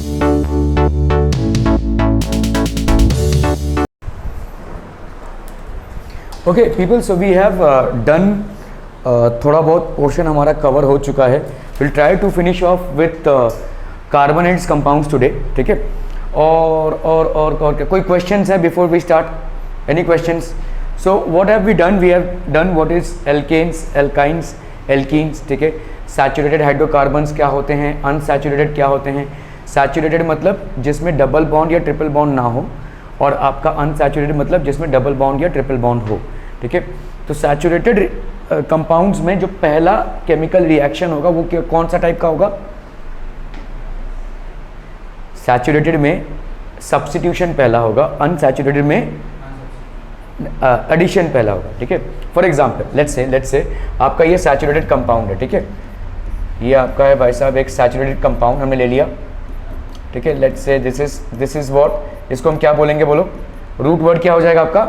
Okay people, so we have done थोड़ा बहुत portion हमारा कवर हो चुका है. Will try to finish off with carbonates compounds today. ठीक है, और कोई क्वेश्चंस है before we start? Any questions? So what have we done? We have done what is alkanes, alkynes, alkenes. ठीक है, सैचुरेटेड हाइड्रोकार्बन्स क्या होते हैं, अनसैचुरेटेड क्या होते हैं. सैचुरेटेड मतलब जिसमें डबल बॉन्ड या ट्रिपल बॉन्ड ना हो, और आपका अनसैचुरेटेड मतलब जिसमें डबल बॉन्ड या ट्रिपल बॉन्ड हो. ठीक है, तो सैचुरेटेड कंपाउंड्स में जो पहला केमिकल रिएक्शन होगा वो कौन सा टाइप का होगा? सैचुरेटेड में सब्स्टिट्यूशन पहला होगा, अनसैचुरेटेड में एडिशन पहला होगा. ठीक है, फॉर एग्जांपल लेट्स से आपका ये सैचुरेटेड कंपाउंड है. ठीक है, ये आपका है भाई साहब एक सैचुरेटेड कंपाउंड हमने ले लिया. ठीक है, let's say this is what, इसको हम क्या बोलेंगे बोलो? रूट वर्ड क्या हो जाएगा आपका?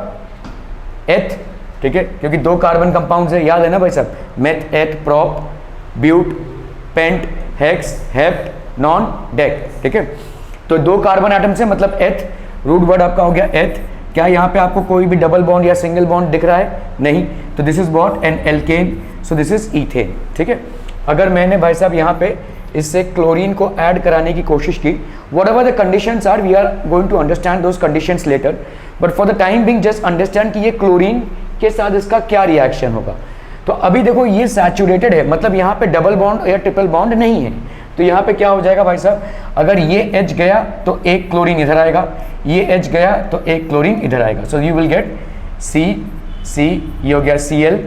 एथ. ठीक है, क्योंकि दो कार्बन कंपाउंड्स है, याद है ना भाई साहब? Meth, eth, prop, but, pent, hex, hept, non, dec. ठीक है, तो दो कार्बन एटम्स है मतलब एथ. रूट वर्ड आपका हो गया एथ. क्या यहाँ पे आपको कोई भी डबल बॉन्ड या सिंगल बॉन्ड दिख रहा है? नहीं. तो this is what? An alkane. So this is ethane. ठीक है, अगर मैंने भाई साहब यहाँ पे इससे क्लोरीन को ऐड कराने की कोशिश की, whatever the conditions are, we are going to understand those conditions later, but for the time being just understand कि ये क्लोरीन के साथ इसका क्या रिएक्शन होगा. तो अभी देखो ये सैचुरेटेड है, मतलब यहाँ पे डबल बॉन्ड या ट्रिपल बॉन्ड नहीं है. तो यहाँ पे क्या हो जाएगा भाई साहब? अगर ये H गया तो एक क्लोरीन इधर आएगा, ये H गया तो एक क्लोरीन इधर आएगा. So you will get C, ये हो गया Cl,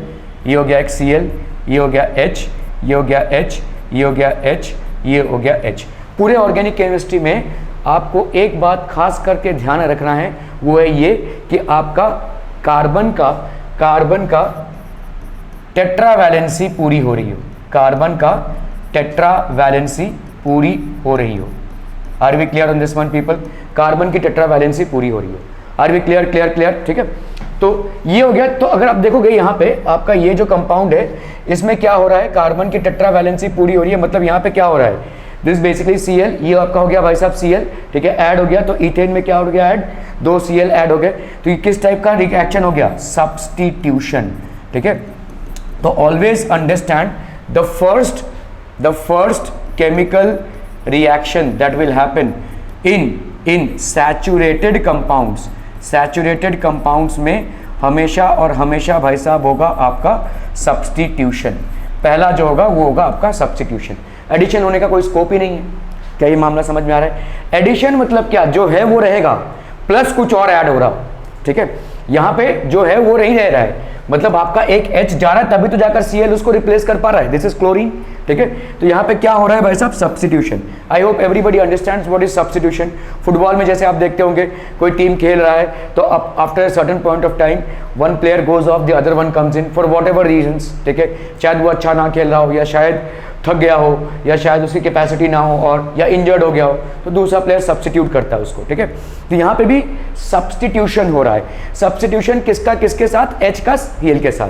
ये हो गया Cl, ये हो गया H, ये हो गया H, ये हो गया H, ये हो गया H. पूरे ऑर्गेनिक केमिस्ट्री में आपको एक बात खास करके ध्यान रखना है, वो है ये कि आपका कार्बन का टेट्रावैलेंसी पूरी हो रही हो. कार्बन का टेट्रावैलेंसी पूरी हो रही हो. Are we clear on this one people? Carbon की टेट्रावैलेंसी पूरी हो रही हो. Are we clear? क्लियर. ठीक है, तो ये हो गया. तो अगर आप देखोगे यहाँ पे आपका ये जो कंपाउंड है इसमें क्या हो रहा है? कार्बन की टेट्रावैलेंसी पूरी हो रही है, मतलब यहाँ पे क्या हो रहा है? दिस बेसिकली Cl, ये आपका हो गया भाई साहब Cl. ठीक है, ऐड हो गया, तो इथेन में क्या हो गया? ऐड, दो Cl ऐड हो गए. तो ये किस टाइप का रिएक्शन हो गया? सब्स्टिट्यूशन. ठीक है, तो always understand the first chemical reaction that will happen in saturated compounds. Saturated compounds में हमेशा और हमेशा भाई साहब होगा आपका सब्स्टिट्यूशन. पहला जो होगा वो होगा आपका सब्स्टिट्यूशन. एडिशन होने का कोई स्कोप ही नहीं है. क्या ये मामला समझ में आ रहा है? एडिशन मतलब क्या? जो है वो रहेगा, प्लस कुछ और ऐड हो रहा. ठीक है, यहाँ पे जो है वो नहीं रह रहा है, मतलब आपका एक H जा रहा है तभी तो जाकर Cl उसको रिप्लेस कर पा रहा है. This is chlorine. ठीक है, तो यहाँ पे क्या हो रहा है भाई साहब? Substitution. I hope everybody understands what is substitution. Football में जैसे आप देखते होंगे कोई टीम खेल रहा है तो after a certain point of time one player goes off, the other one comes in for what ever reasons. ठीक है, शायद वो अच्छा ना खेल रहा हो, या शायद थक गया हो, या शायद उसकी कैपेसिटी ना हो, और या इंजर्ड हो गया हो, तो दूसरा प्लेयर सब्स्टिट्यूट करता है उसको. ठीक है, तो यहाँ पे भी सब्स्टिट्यूशन हो रहा है. सब्स्टिट्यूशन किसका किसके साथ? H का Cl के साथ.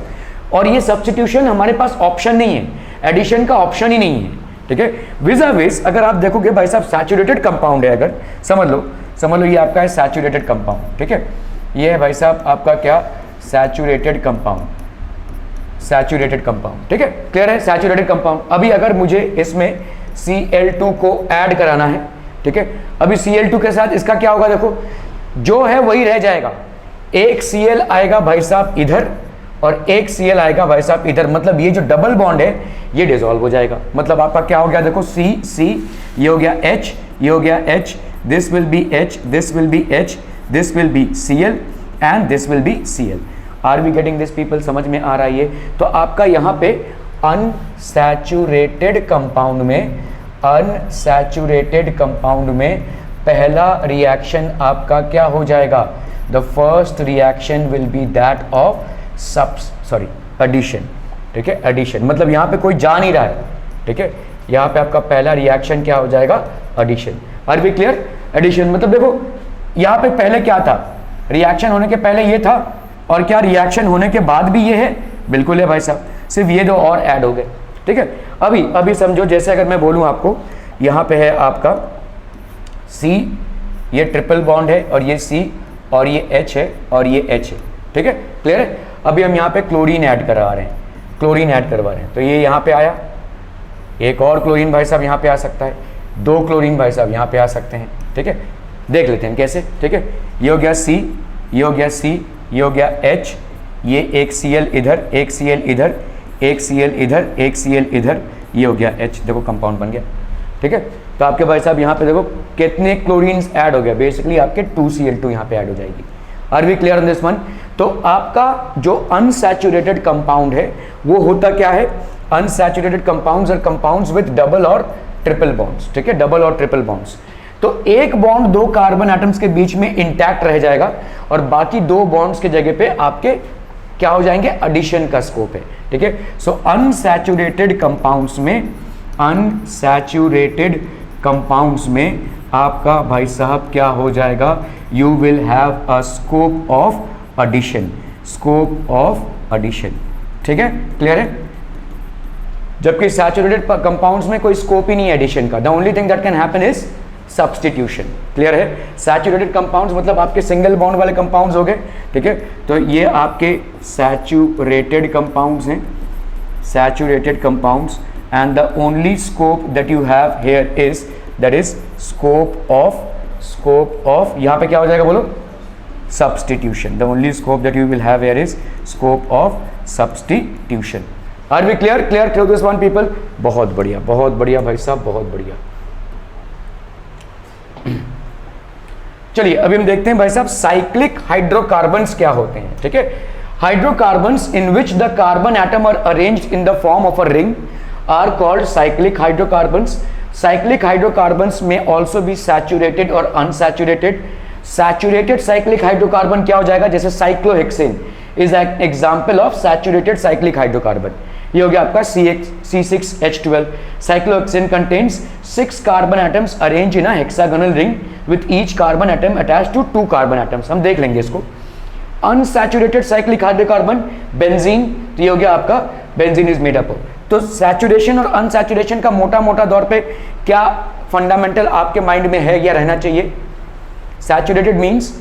और ये सब्स्टिट्यूशन हमारे पास ऑप्शन नहीं है, एडिशन का ऑप्शन ही नहीं है. ठीक है, विज़ अगर आप देखोगे भाई साहब सैचुरेटेड कंपाउंड है, अगर समझ लो ये आपका है सैचुरेटेड कंपाउंड. ठीक है, ये है भाई साहब आपका क्या? Saturated compound. ठीक है, क्लियर है? Saturated compound. अभी अगर मुझे इसमें Cl2 को ऐड कराना है, ठीक है, अभी Cl2 के साथ इसका क्या होगा? देखो जो है वही रह जाएगा. एक Cl आएगा भाई साहब इधर और एक Cl आएगा भाई साहब इधर, मतलब ये जो डबल बॉन्ड है ये डिसॉल्व हो जाएगा. मतलब आपका क्या हो गया? देखो C, ये हो गया H, ये हो गया H, this will be H, this will be H, this will be Cl and this will be Cl. Are we getting this people? समझ में आ रहा है ये? तो आपका यहाँ पे अनसैचुरेटेड कंपाउंड में पहला रिएक्शन आपका क्या हो जाएगा? The first reaction will be that of addition. ठीक है, एडिशन मतलब यहाँ पे कोई जा नहीं रहा है. ठीक है, यहाँ पे आपका पहला रिएक्शन क्या हो जाएगा? Addition. Are we clear? Addition मतलब देखो यहाँ पे पहले क्या था? रिएक्शन होने के पहले ये था, और क्या रिएक्शन होने के बाद भी ये है? बिल्कुल है भाई साहब, सिर्फ ये दो और ऐड हो गए. ठीक है, अभी समझो जैसे अगर मैं बोलूँ आपको यहाँ पे है आपका C ये ट्रिपल बॉन्ड है और ये C और ये H है और ये H है, ठीक है, क्लियर है। अभी हम यहाँ पे क्लोरीन ऐड करवा रहे हैं, क्लोरीन ऐड करवा रहे हैं, तो ये यहाँ पे आया, एक और क्लोरीन भाई साहब यहाँ पे आ सकता है, 2 क्लोरीन भाई साहब यहाँ पे आ सकते हैं, ठीक है। देख लेते हैं कैसे, ठीक है। ये हो गया C, ये हो गया C, ये हो गया H, ये एक Cl इधर, एक Cl इधर, एक Cl इधर, एक Cl इधर, ये हो गया H, देखो कंपाउंड बन गया, ठीक है। तो आपके भाई साहब यहाँ पे देखो कितने क्लोरीन्स ऐड हो गया, बेसिकली आपके 2Cl2 यहाँ पे ऐड हो जाएगी। Are we clear on this one. तो आपका जो अनसैचुरेटेड कंपाउंड है वो होता क्या है, अनसैचुरेटेड कंपाउंड्स और कंपाउंड्स विद डबल और ट्रिपल बॉन्ड्स, ठीक है, डबल और ट्रिपल बॉन्ड्स। तो एक बॉन्ड 2 कार्बन एटम्स के बीच में इंटैक्ट रह जाएगा और बाकी 2 बॉन्ड्स की जगह पे आपके क्या हो जाएंगे, एडिशन का स्कोप है, ठीक है। सो अनसैचुरेटेड कंपाउंड्स में, अनसैचुरेटेड कंपाउंड्स में आपका भाई साहब क्या हो जाएगा, you will have a scope of addition, scope of addition, ठीक है, क्लियर है। जबकि सैचुरेटेड कंपाउंड्स में कोई स्कोप ही नहीं है एडिशन का, the only thing that can happen is substitution, clear है। सैचुरेटेड कंपाउंड्स मतलब आपके सिंगल बॉन्ड वाले कंपाउंड्स हो गए, ठीक है। तो ये आपके सैचुरेटेड कंपाउंड्स हैं, saturated compounds, and the only scope that you have here is that is scope of यहाँ पे क्या हो जाएगा बोलो, substitution. The only scope that you will have here is scope of substitution. Are we clear, clear to this one people. बहुत बढ़िया भाई साहब, बहुत बढ़िया। चलिए अभी हम देखते हैं भाई साहब साइक्लिक हाइड्रोकार्बन्स क्या होते हैं, ठीक है। Hydrocarbons in which the carbon atom are arranged in the form of a ring are called cyclic hydrocarbons. Cyclic hydrocarbons में ऑल्सो भी सैचुरेटेड और अनसैचुरेटेड। सैचुरेटेड साइक्लिक हाइड्रोकार्बन क्या हो जाएगा, जैसे cyclohexane is an example of saturated cyclic hydrocarbon. ये हो गया आपका C6H12। Cyclohexane contains 6 carbon atoms arrange in a hexagonal ring with each carbon atom attached to 2 carbon atoms. हम देख लेंगे इसको। अनसैचुरेटेड साइक्लिक हाइड्रोकार्बन बेंजीन, तो ये हो गया आपका benzene is made up of. तो सैचुरेशन और अनसैचुरेशन का मोटा मोटा तौर पे क्या फंडामेंटल आपके माइंड में है या रहना चाहिए। सैचुरेटेड मीन्स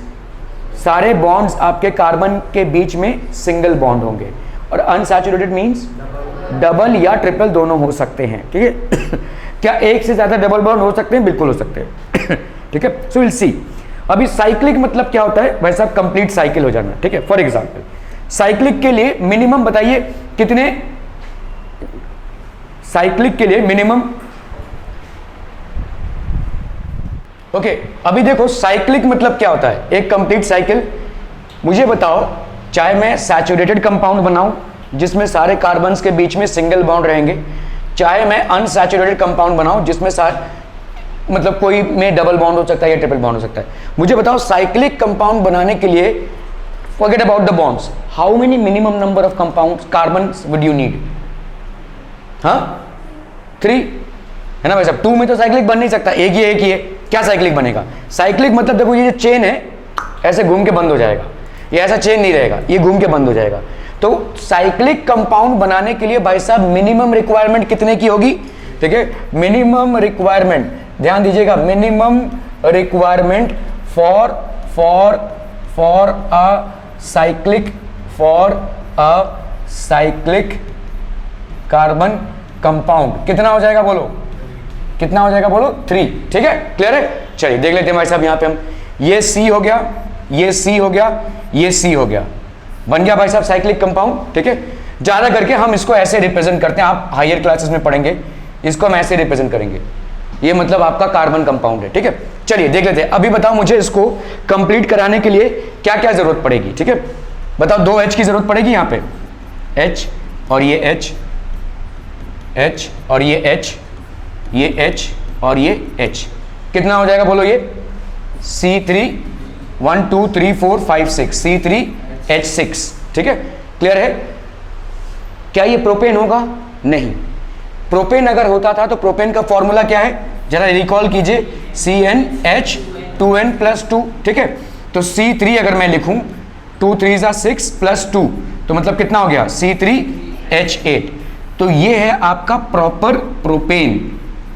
सारे बॉन्ड्स आपके कार्बन के बीच में सिंगल बॉन्ड होंगे, और अनसैचुरेटेड मीन्स डबल या ट्रिपल दोनों हो सकते हैं, ठीक है। क्या एक से ज्यादा डबल बॉन्ड हो सकते हैं, बिल्कुल हो सकते हैं, ठीक है। So will see. अभी साइक्लिक मतलब क्या होता है, वैसा कंप्लीट साइकिल हो जाना, ठीक है। फॉर एग्जांपल साइक्लिक के लिए मिनिमम बताइए कितने, साइक्लिक के लिए मिनिमम, ओके। अभी देखो साइक्लिक मतलब क्या होता है, एक कंप्लीट साइकिल। मुझे बताओ, चाहे मैं सैचुरेटेड कंपाउंड बनाऊं जिसमें सारे कार्बन्स के बीच में सिंगल बॉन्ड रहेंगे, चाहे मैं अनसैचुरेटेड कंपाउंड बनाऊं जिसमें मतलब कोई में डबल बॉन्ड हो सकता है या ट्रिपल बॉन्ड हो सकता है, मुझे बताओ साइक्लिक कंपाउंड बनाने के लिए, forget about the bonds, how many minimum number of compound carbons would you need. हाँ 3 है ना भाई साहब। 2 में तो साइक्लिक बन नहीं सकता, एक ही है, क्या साइक्लिक बनेगा। साइक्लिक मतलब देखो ये जो चेन है ऐसे घूम के बंद हो जाएगा, ये ऐसा चेन नहीं रहेगा, ये घूम के बंद हो जाएगा। तो साइक्लिक कंपाउंड बनाने के लिए भाई साहब मिनिमम रिक्वायरमेंट कितने की होगी, ठीक है। मिनिमम रिक्वायरमेंट, ध्यान दीजिएगा, minimum requirement for a cyclic carbon compound कितना हो जाएगा बोलो, कितना हो जाएगा बोलो, 3, ठीक है, क्लियर है। चलिए देख लेते हैं भाई साहब, यहाँ पे हम ये C हो गया, ये C हो गया, ये C हो गया, बन गया भाई साहब साइक्लिक कंपाउंड, ठीक है। ज्यादा करके हम इसको ऐसे रिप्रेजेंट करते हैं, आप हायर क्लासेस में पढ़ेंगे, इसको हम ऐसे रिप्रेजेंट करेंगे, ये मतलब आपका कार्बन कंपाउंड है, ठीक है। चलिए देख लेते हैं। अभी बताओ मुझे इसको कंप्लीट कराने के लिए क्या क्या जरूरत पड़ेगी, ठीक है। बताओ 2 H की जरूरत पड़ेगी यहाँ पे, H और ये H, H और ये H, ये H और ये H, कितना हो जाएगा बोलो, ये C3 1 2 3 4 5 6 C3H6, ठीक है, क्लियर है। क्या ये प्रोपेन होगा, नहीं। प्रोपेन अगर होता था तो प्रोपेन का फॉर्मूला क्या है, जरा रिकॉल कीजिए, CnH2n+2, ठीक है। तो C3 अगर मैं लिखूं 2 3 6 + 2, तो मतलब कितना हो गया, C3H8। तो ये है आपका प्रॉपर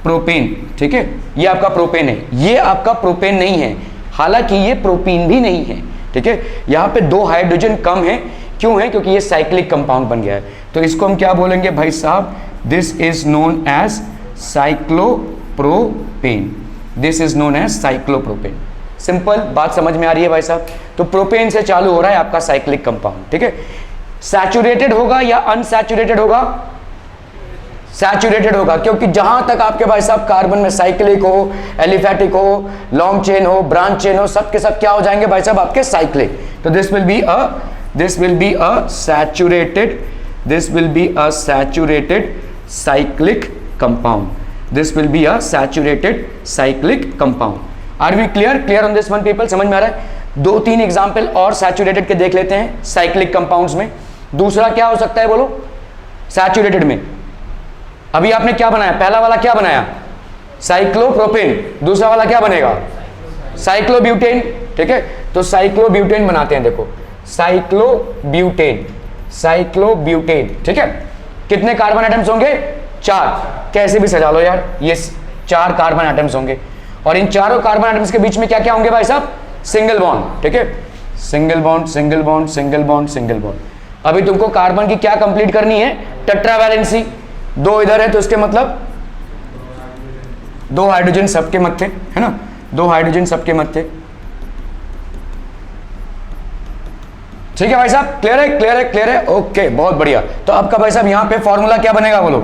प्रोपेन, ठीक है, ये आपका प्रोपेन है, ये आपका प्रोपेन नहीं है, हालांकि ये प्रोपीन भी नहीं है, ठीक है। यहाँ पे 2 हाइड्रोजन कम है, क्यों है? क्योंकि ये साइक्लिक कंपाउंड बन गया है। तो इसको हम क्या बोलेंगे भाई साहब? This is known as cyclopropane, this is known as cyclopropane. Simple बात समझ में आ रही है भाई साहब? तो प्रोपेन से चालू हो रहा है आपका साइक्लिक कंपाउंड, ठीक है। सैचुरेटेड होगा या अनसैचुरेटेड होगा? सैचुरेटेड होगा, क्योंकि जहां तक आपके भाई साहब कार्बन में साइक्लिक हो, एलिफैटिक हो, लॉन्ग चेन हो, ब्रांच चेन हो, सब के सब क्या हो जाएंगे भाई साहब? आपके साइक्लिक। तो this will be a saturated, this will be a saturated cyclic compound, this will be a saturated cyclic compound. Are we clear on this one people? समझ में आ रहा है? 2-3 एग्जाम्पल और सैचुरेटेड के देख लेते हैं साइक्लिक कंपाउंड्स में। दूसरा क्या हो सकता है बोलो सैचुरेटेड में? अभी आपने क्या बनाया? पहला वाला क्या बनाया? साइक्लोप्रोपेन। दूसरा वाला क्या बनेगा? साइक्लोब्यूटेन, ठीक है। तो साइक्लोब्यूटेन बनाते हैं, देखो साइक्लोब्यूटेन, साइक्लोब्यूटेन, ठीक है। कितने कार्बन एटम्स होंगे? 4। कैसे भी सजा लो यार, ये 4 कार्बन एटम्स होंगे, और इन चारों कार्बन एटम्स के बीच में क्या क्या होंगे भाई साहब? सिंगल बॉन्ड, ठीक है। Single bond, single bond, single bond, single bond. अभी तुमको कार्बन की क्या कंप्लीट करनी है? टेट्रावैलेंसी। 2 इधर है तो इसके मतलब 2 हाइड्रोजन सबके मत्थे, है ना, 2 हाइड्रोजन सबके मत्थे, ठीक है भाई साहब? क्लियर है, क्लियर है, क्लियर है, ओके, बहुत बढ़िया। तो आपका भाई साहब यहां पे फॉर्मूला क्या बनेगा बोलो?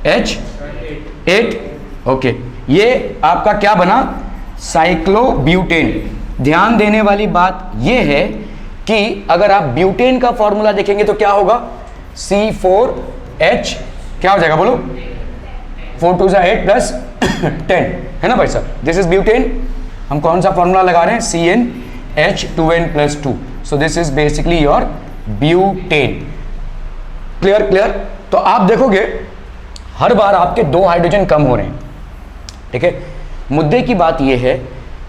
H8, okay. ये आपका क्या बना? साइक्लोब्यूटेन। ध्यान देने वाली बात यह है कि अगर आप ब्यूटेन का फॉर्मूला देखेंगे तो क्या होगा? C4H, क्या हो जाएगा बोलो? 4 2 8 प्लस 10, है ना भाई साहब? This is butane. हम कौन सा फॉर्मूला लगा रहे हैं? CnH2n+2। So this is basically your butane. Clear, clear. तो आप देखोगे हर बार आपके 2 हाइड्रोजन कम हो रहे हैं, ठीक है। मुद्दे की बात यह है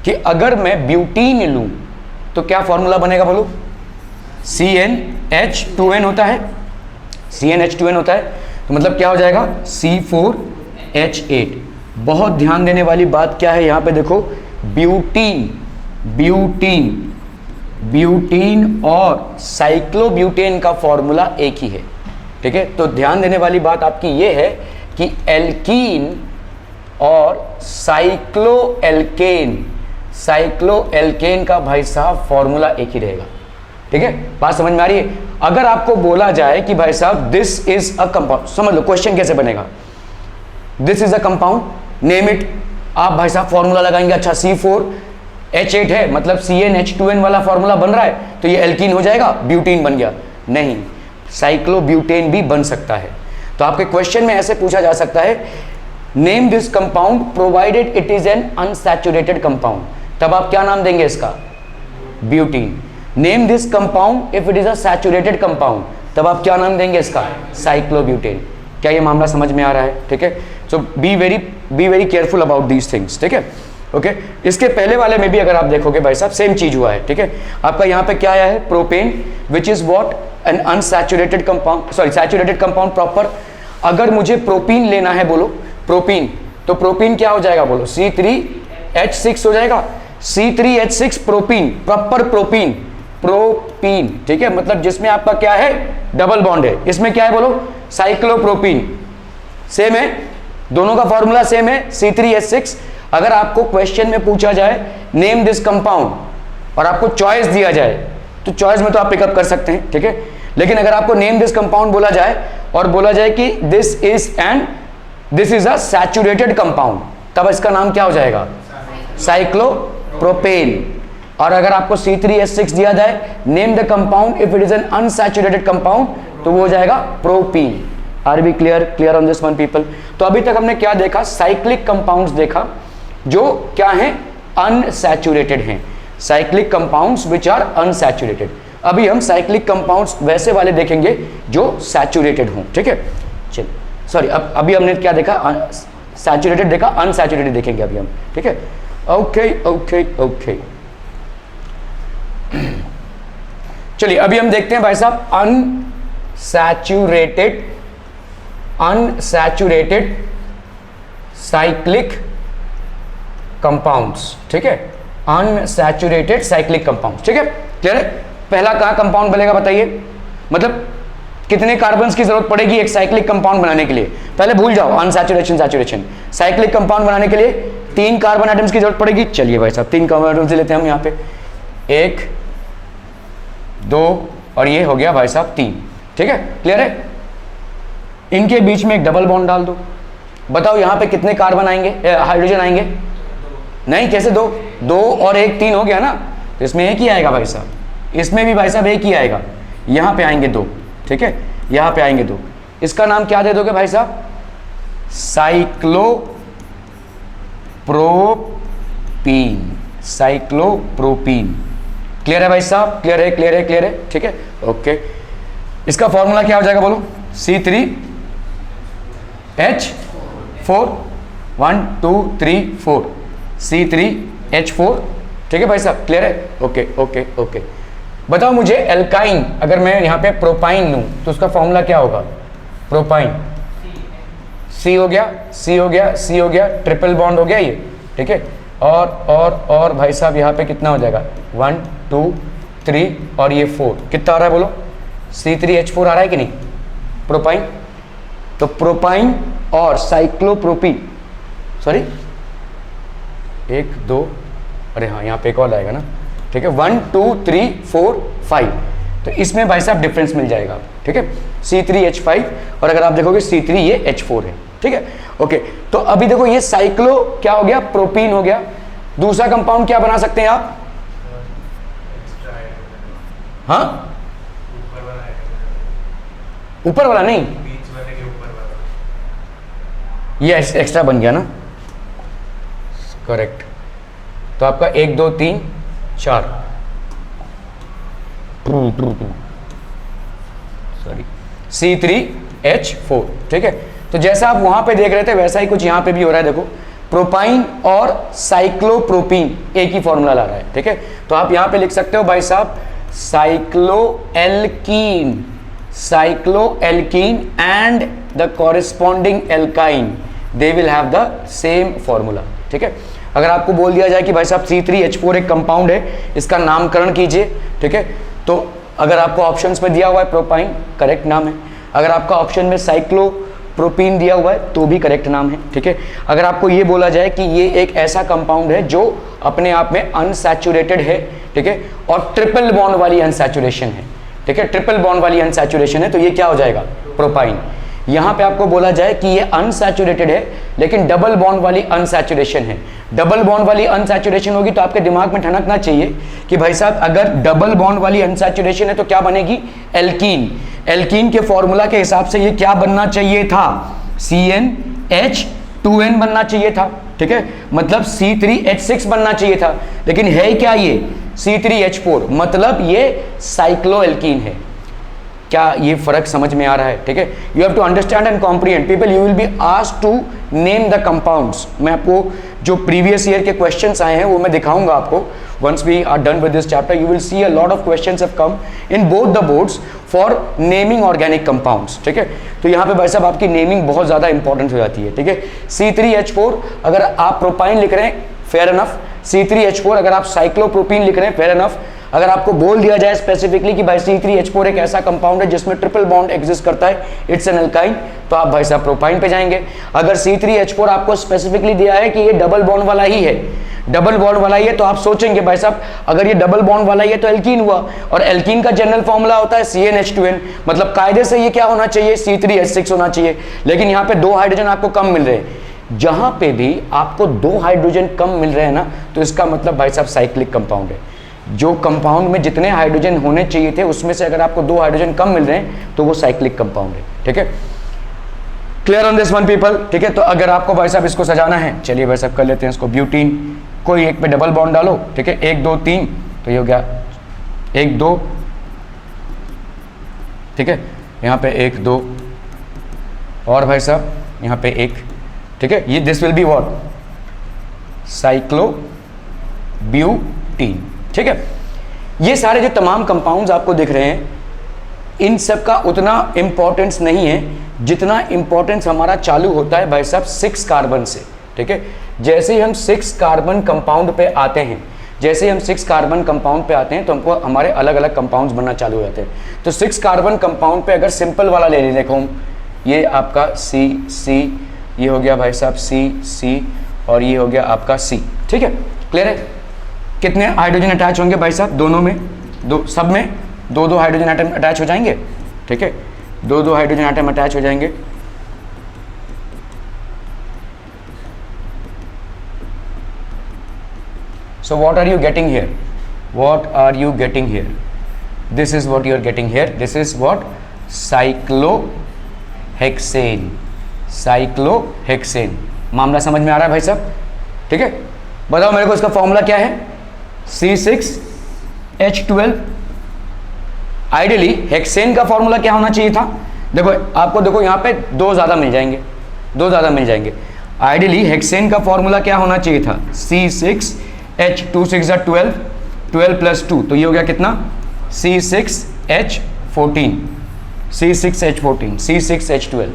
कि अगर मैं ब्यूटीन लूं तो क्या फॉर्मूला बनेगा बोलो? CnH2n होता है, CnH2n होता है, तो मतलब क्या हो जाएगा? C4H8। बहुत ध्यान देने वाली बात क्या है यहां पे देखो, ब्यूटीन, ब्यूटीन, ब्यूटीन और साइक्लोब्यूटेन का फॉर्मूला एक ही है, ठीक है। तो ध्यान देने वाली बात आपकी ये है कि एल्कीन और साइक्लोएल्केन, साइक्लोएल्केन का भाई साहब फॉर्मूला एक ही रहेगा, ठीक है। बात समझ में आ रही है? अगर आपको बोला जाए कि भाई साहब दिस इज अ कंपाउंड, समझ लो क्वेश्चन कैसे बनेगा। This is a compound, name it. आप भाई साहब फॉर्मूला लगाएंगे, अच्छा C4H8 है, मतलब CnH2n वाला फॉर्मूला बन रहा है, तो ये एल्कीन हो जाएगा, ब्यूटीन बन गया। नहीं, साइक्लोब्यूटेन भी बन सकता है। तो आपके क्वेश्चन में ऐसे पूछा जा सकता है, name this compound provided it is an unsaturated compound, तब आप क्या नाम देंगे इसका? Butene. Name this compound if it is a saturated compound, तब आप क्या नाम देंगे इसका? साइक्लोब्यूटेन। क्या ये मामला समझ में आ रहा है? ठीक है। So be very careful about these things, ठीक है, ओके। इसके पहले वाले में भी अगर आप देखोगे भाई साहब सेम चीज हुआ है, ठीक है। आपका यहाँ पे क्या आया है? Propane, which is what? N unsaturated compound, sorry saturated compound proper. अगर मुझे प्रोपीन लेना है बोलो, प्रोपीन, तो प्रोपीन क्या हो जाएगा बोलो? C3H6 हो जाएगा। C3H6 propene, proper propene, propene, ठीक है, मतलब जिसमें आपका क्या है? डबल बॉन्ड है। इसमें क्या है बोलो? साइक्लोप्रोपीन। सेम है, दोनों का फॉर्मूला सेम है, C3H6। अगर आपको क्वेश्चन में पूछा जाए नेम दिस कंपाउंड और आपको चॉइस दिया जाए, तो चॉइस में तो आप पिकअप कर सकते हैं, ठीक है। लेकिन अगर आपको नेम दिस कंपाउंड बोला जाए और बोला जाए कि this is a saturated compound, तब इसका नाम क्या हो जाएगा? साइक्लोप्रोपेन। और अगर आपको C3H6 दिया जाए, name the compound if it is an unsaturated compound, तो वो हो जाएगा propene. Are be clear on this one people? तो अभी तक हमने क्या देखा? साइक्लिक कंपाउंड्स देखा जो क्या हैं? अनसैचुरेटेड हैं, cyclic compounds which are unsaturated. अभी हम साइक्लिक कंपाउंड्स वैसे वाले देखेंगे जो सैचुरेटेड हों, ठीक है। चलिए, सॉरी, अभी हमने क्या देखा? सैचुरेटेड देखा, अनसैचुरेटेड देखेंगे अभी हम, ठीक है। ओके ओके ओके, चलिए अभी हम देखते हैं भाई साहब अनसैचुरेटेड साइक्लिक कंपाउंड्स, ठीक है, अनसैचुरेटेड साइक्लिक कंपाउंड्स, ठीक है, क्लियर है। पहला कहाँ कंपाउंड बनेगा बताइए, मतलब कितने कार्बन्स की जरूरत पड़ेगी एक साइक्लिक कंपाउंड बनाने के लिए, पहले भूल जाओ अनसैचुरेशन सैचुरेशन। साइक्लिक कंपाउंड बनाने के लिए 3 कार्बन एटम्स की जरूरत पड़ेगी। चलिए भाई साहब 3 कार्बन एटम्स लेते हैं हम यहाँ पे, 1 2 और ये हो गया भाई साहब 3, ठीक है, क्लियर है। इनके बीच में एक डबल बॉन्ड डाल दो, बताओ यहाँ पे कितने कार्बन आएंगे, हाइड्रोजन आएंगे? नहीं, कैसे 2 और 1 3 हो गया ना, तो इसमें एक ही आएगा भाई साहब, इसमें भी भाई साहब एक ही आएगा, यहाँ पे आएंगे 2, ठीक है, यहाँ पे आएंगे 2। इसका नाम क्या दे दोगे भाई साहब? साइक्लोप्रोपीन, साइक्लोप्रोपीन, क्लियर है भाई साहब, क्लियर है, क्लियर है, क्लियर है, ठीक है, ओके। इसका फॉर्मूला क्या हो जाएगा बोलो? C3H4, 1 2 3 4, C3H4, ठीक है भाई साहब, क्लियर है, ओके ओके ओके। बताओ मुझे एल्काइन, अगर मैं यहाँ पे प्रोपाइन लूँ तो उसका फॉर्मूला क्या होगा? प्रोपाइन, C हो गया, C हो गया, C हो गया, ट्रिपल बॉन्ड हो गया ये, ठीक है, और भाई साहब यहाँ पे कितना हो जाएगा? 1 2 3 और ये 4, कितना आ रहा है बोलो? C3H4 आ रहा है कि नहीं? प्रोपाइन, तो प्रोपाइन और साइक्लोप्रोपीन, सॉरी 1 2, अरे हाँ यहाँ पे एक और आएगा ना, ठीक है, 1 2 3 4 5, तो इसमें भाई साहब डिफरेंस मिल जाएगा, ठीक है, C3H5 और अगर आप देखोगे C3 ये H4 है, ठीक है, ओके। तो अभी देखो ये साइक्लो क्या हो गया? प्रोपीन हो गया। दूसरा कंपाउंड क्या बना सकते हैं आप? हाँ, ऊपर वाला नहीं, ये एक्स्ट्रा बन गया ना, करेक्ट। तो आपका 1 2 3 4, सॉरी C3H4, ठीक है। तो जैसा आप वहां पे देख रहे थे वैसा ही कुछ यहां पे भी हो रहा है, देखो प्रोपाइन और साइक्लोप्रोपीन एक ही फॉर्मूला ला रहा है, ठीक है। तो आप यहां पे लिख सकते हो भाई साहब cycloalkene, cycloalkene and the corresponding alkyne, they will have the same formula, ठीक है। अगर आपको बोल दिया जाए कि भाई साहब C3H4 एक कंपाउंड है, इसका नामकरण कीजिए, ठीक है, तो अगर आपको ऑप्शंस में दिया हुआ है प्रोपाइन, करेक्ट नाम है। अगर आपका ऑप्शन में साइक्लोप्रोपीन दिया हुआ है तो भी करेक्ट नाम है, ठीक है। अगर आपको ये बोला जाए कि ये एक ऐसा कंपाउंड है जो अपने आप में अनसैचुरेटेड है, ठीक है, और ट्रिपल बॉन्ड वाली अनसैचुरेशन है, ठीक है, ट्रिपल बॉन्ड वाली अनसैचुरेशन है, तो ये क्या हो जाएगा? प्रोपाइन। यहाँ पे आपको बोला जाए कि ये अनसैचुरेटेड है लेकिन डबल बॉन्ड वाली अनसैचुरेशन है, डबल बॉन्ड वाली अनसैचुरेशन होगी तो आपके दिमाग में ठनकना चाहिए कि भाई साहब अगर डबल बॉन्ड वाली अनसैचुरेशन है तो क्या बनेगी? एल्कीन। एल्कीन के फॉर्मूला के हिसाब से ये क्या बनना चाहिए था? CnH2n बनना चाहिए था, ठीक है, मतलब C3H6 बनना चाहिए था, लेकिन है क्या ये? C3H4, मतलब ये साइक्लोएल्कीन है। क्या ये फर्क समझ में आ रहा है? ठीक है, you have to understand and comprehend people, you will be asked to name the compounds. मैं आपको जो प्रीवियस ईयर के क्वेश्चंस आए हैं वो मैं दिखाऊंगा आपको। Once we are done with this chapter you will see a lot of questions have come in both the boards for naming organic compounds, ठीक है। तो यहाँ पे भाई साहब आपकी नेमिंग बहुत ज़्यादा इंपॉर्टेंट हो जाती है, ठीक है। C3H4 अगर आप प्रोपाइन लिख रहे हैं फेयर इनफ, C3H4 अगर आप साइक्लोप्रोपीन लिख रहे हैं फेयर इनफ। अगर आपको बोल दिया जाए स्पेसिफिकली कि भाई C3H4 एक ऐसा कंपाउंड है जिसमें ट्रिपल बॉन्ड एग्जिस्ट करता है, इट्स एन एल्काइन, तो आप भाई साहब प्रोपाइन पे जाएंगे। अगर C3H4 आपको स्पेसिफिकली दिया है कि ये डबल बॉन्ड वाला ही है, डबल बॉन्ड वाला ही है, तो आप सोचेंगे भाई साहब अगर ये डबल बॉन्ड वाला ही है तो एल्कीन हुआ, और एल्कीन का जनरल फॉर्मूला होता है CnH2n, मतलब कायदे से ये क्या होना चाहिए? C3H6 होना चाहिए, लेकिन यहाँ पे 2 हाइड्रोजन आपको कम मिल रहे हैं। जहां पे भी आपको 2 हाइड्रोजन कम मिल रहे हैं ना, तो इसका मतलब भाई साहब साइक्लिक कंपाउंड है। जो कंपाउंड में जितने हाइड्रोजन होने चाहिए थे उसमें से अगर आपको 2 हाइड्रोजन कम मिल रहे हैं तो वो साइक्लिक कंपाउंड है, ठीक है। Clear on this one people, ठीक है। तो अगर आपको भाई साहब इसको सजाना है, चलिए भाई साहब कर लेते हैं इसको। ब्यूटीन, कोई एक पे डबल बॉन्ड डालो, ठीक है, 1 2 3, तो ये हो गया 1 2, ठीक है, यहाँ पे 1 2 और भाई साहब यहाँ पे 1, ठीक है। ये दिस विल बी व्हाट? साइक्लोब्यूटीन, ठीक है। ये सारे जो तमाम कंपाउंड्स आपको दिख रहे हैं इन सब का उतना इंपॉर्टेंस नहीं है जितना इंपॉर्टेंस हमारा चालू होता है भाई साहब 6 कार्बन से। ठीक है। जैसे ही हम 6 कार्बन कंपाउंड पे आते हैं, जैसे ही हम 6 कार्बन कंपाउंड पे आते हैं तो हमको हमारे अलग अलग कंपाउंड्स बनना चालू हो जाते हैं। तो 6 कार्बन कंपाउंड पे अगर सिंपल वाला ले लें, देखो ये आपका C, ये हो गया भाई साहब C, और ये हो गया आपका C, ठीक है, क्लियर है। कितने हाइड्रोजन अटैच होंगे भाई साहब, दोनों में, सब में 2-2 हाइड्रोजन एटम अटैच हो जाएंगे, ठीक है, 2-2 हाइड्रोजन एटम अटैच हो जाएंगे। So what are you getting here? What are you getting here? This is what you are getting here. This is what? Cyclohexane. Cyclohexane. मामला समझ में आ रहा है भाई साहब, ठीक है। बताओ मेरे को इसका फॉर्मूला क्या है, C6H12। आइडियली हेक्सेन का फॉर्मूला क्या होना चाहिए था, देखो आपको, देखो यहाँ पे 2 ज़्यादा मिल जाएंगे। आइडियली हेक्सेन का फॉर्मूला क्या होना चाहिए था, C6H2 6 12, 12 + 2, तो ये हो गया कितना, C6H14, C6H12।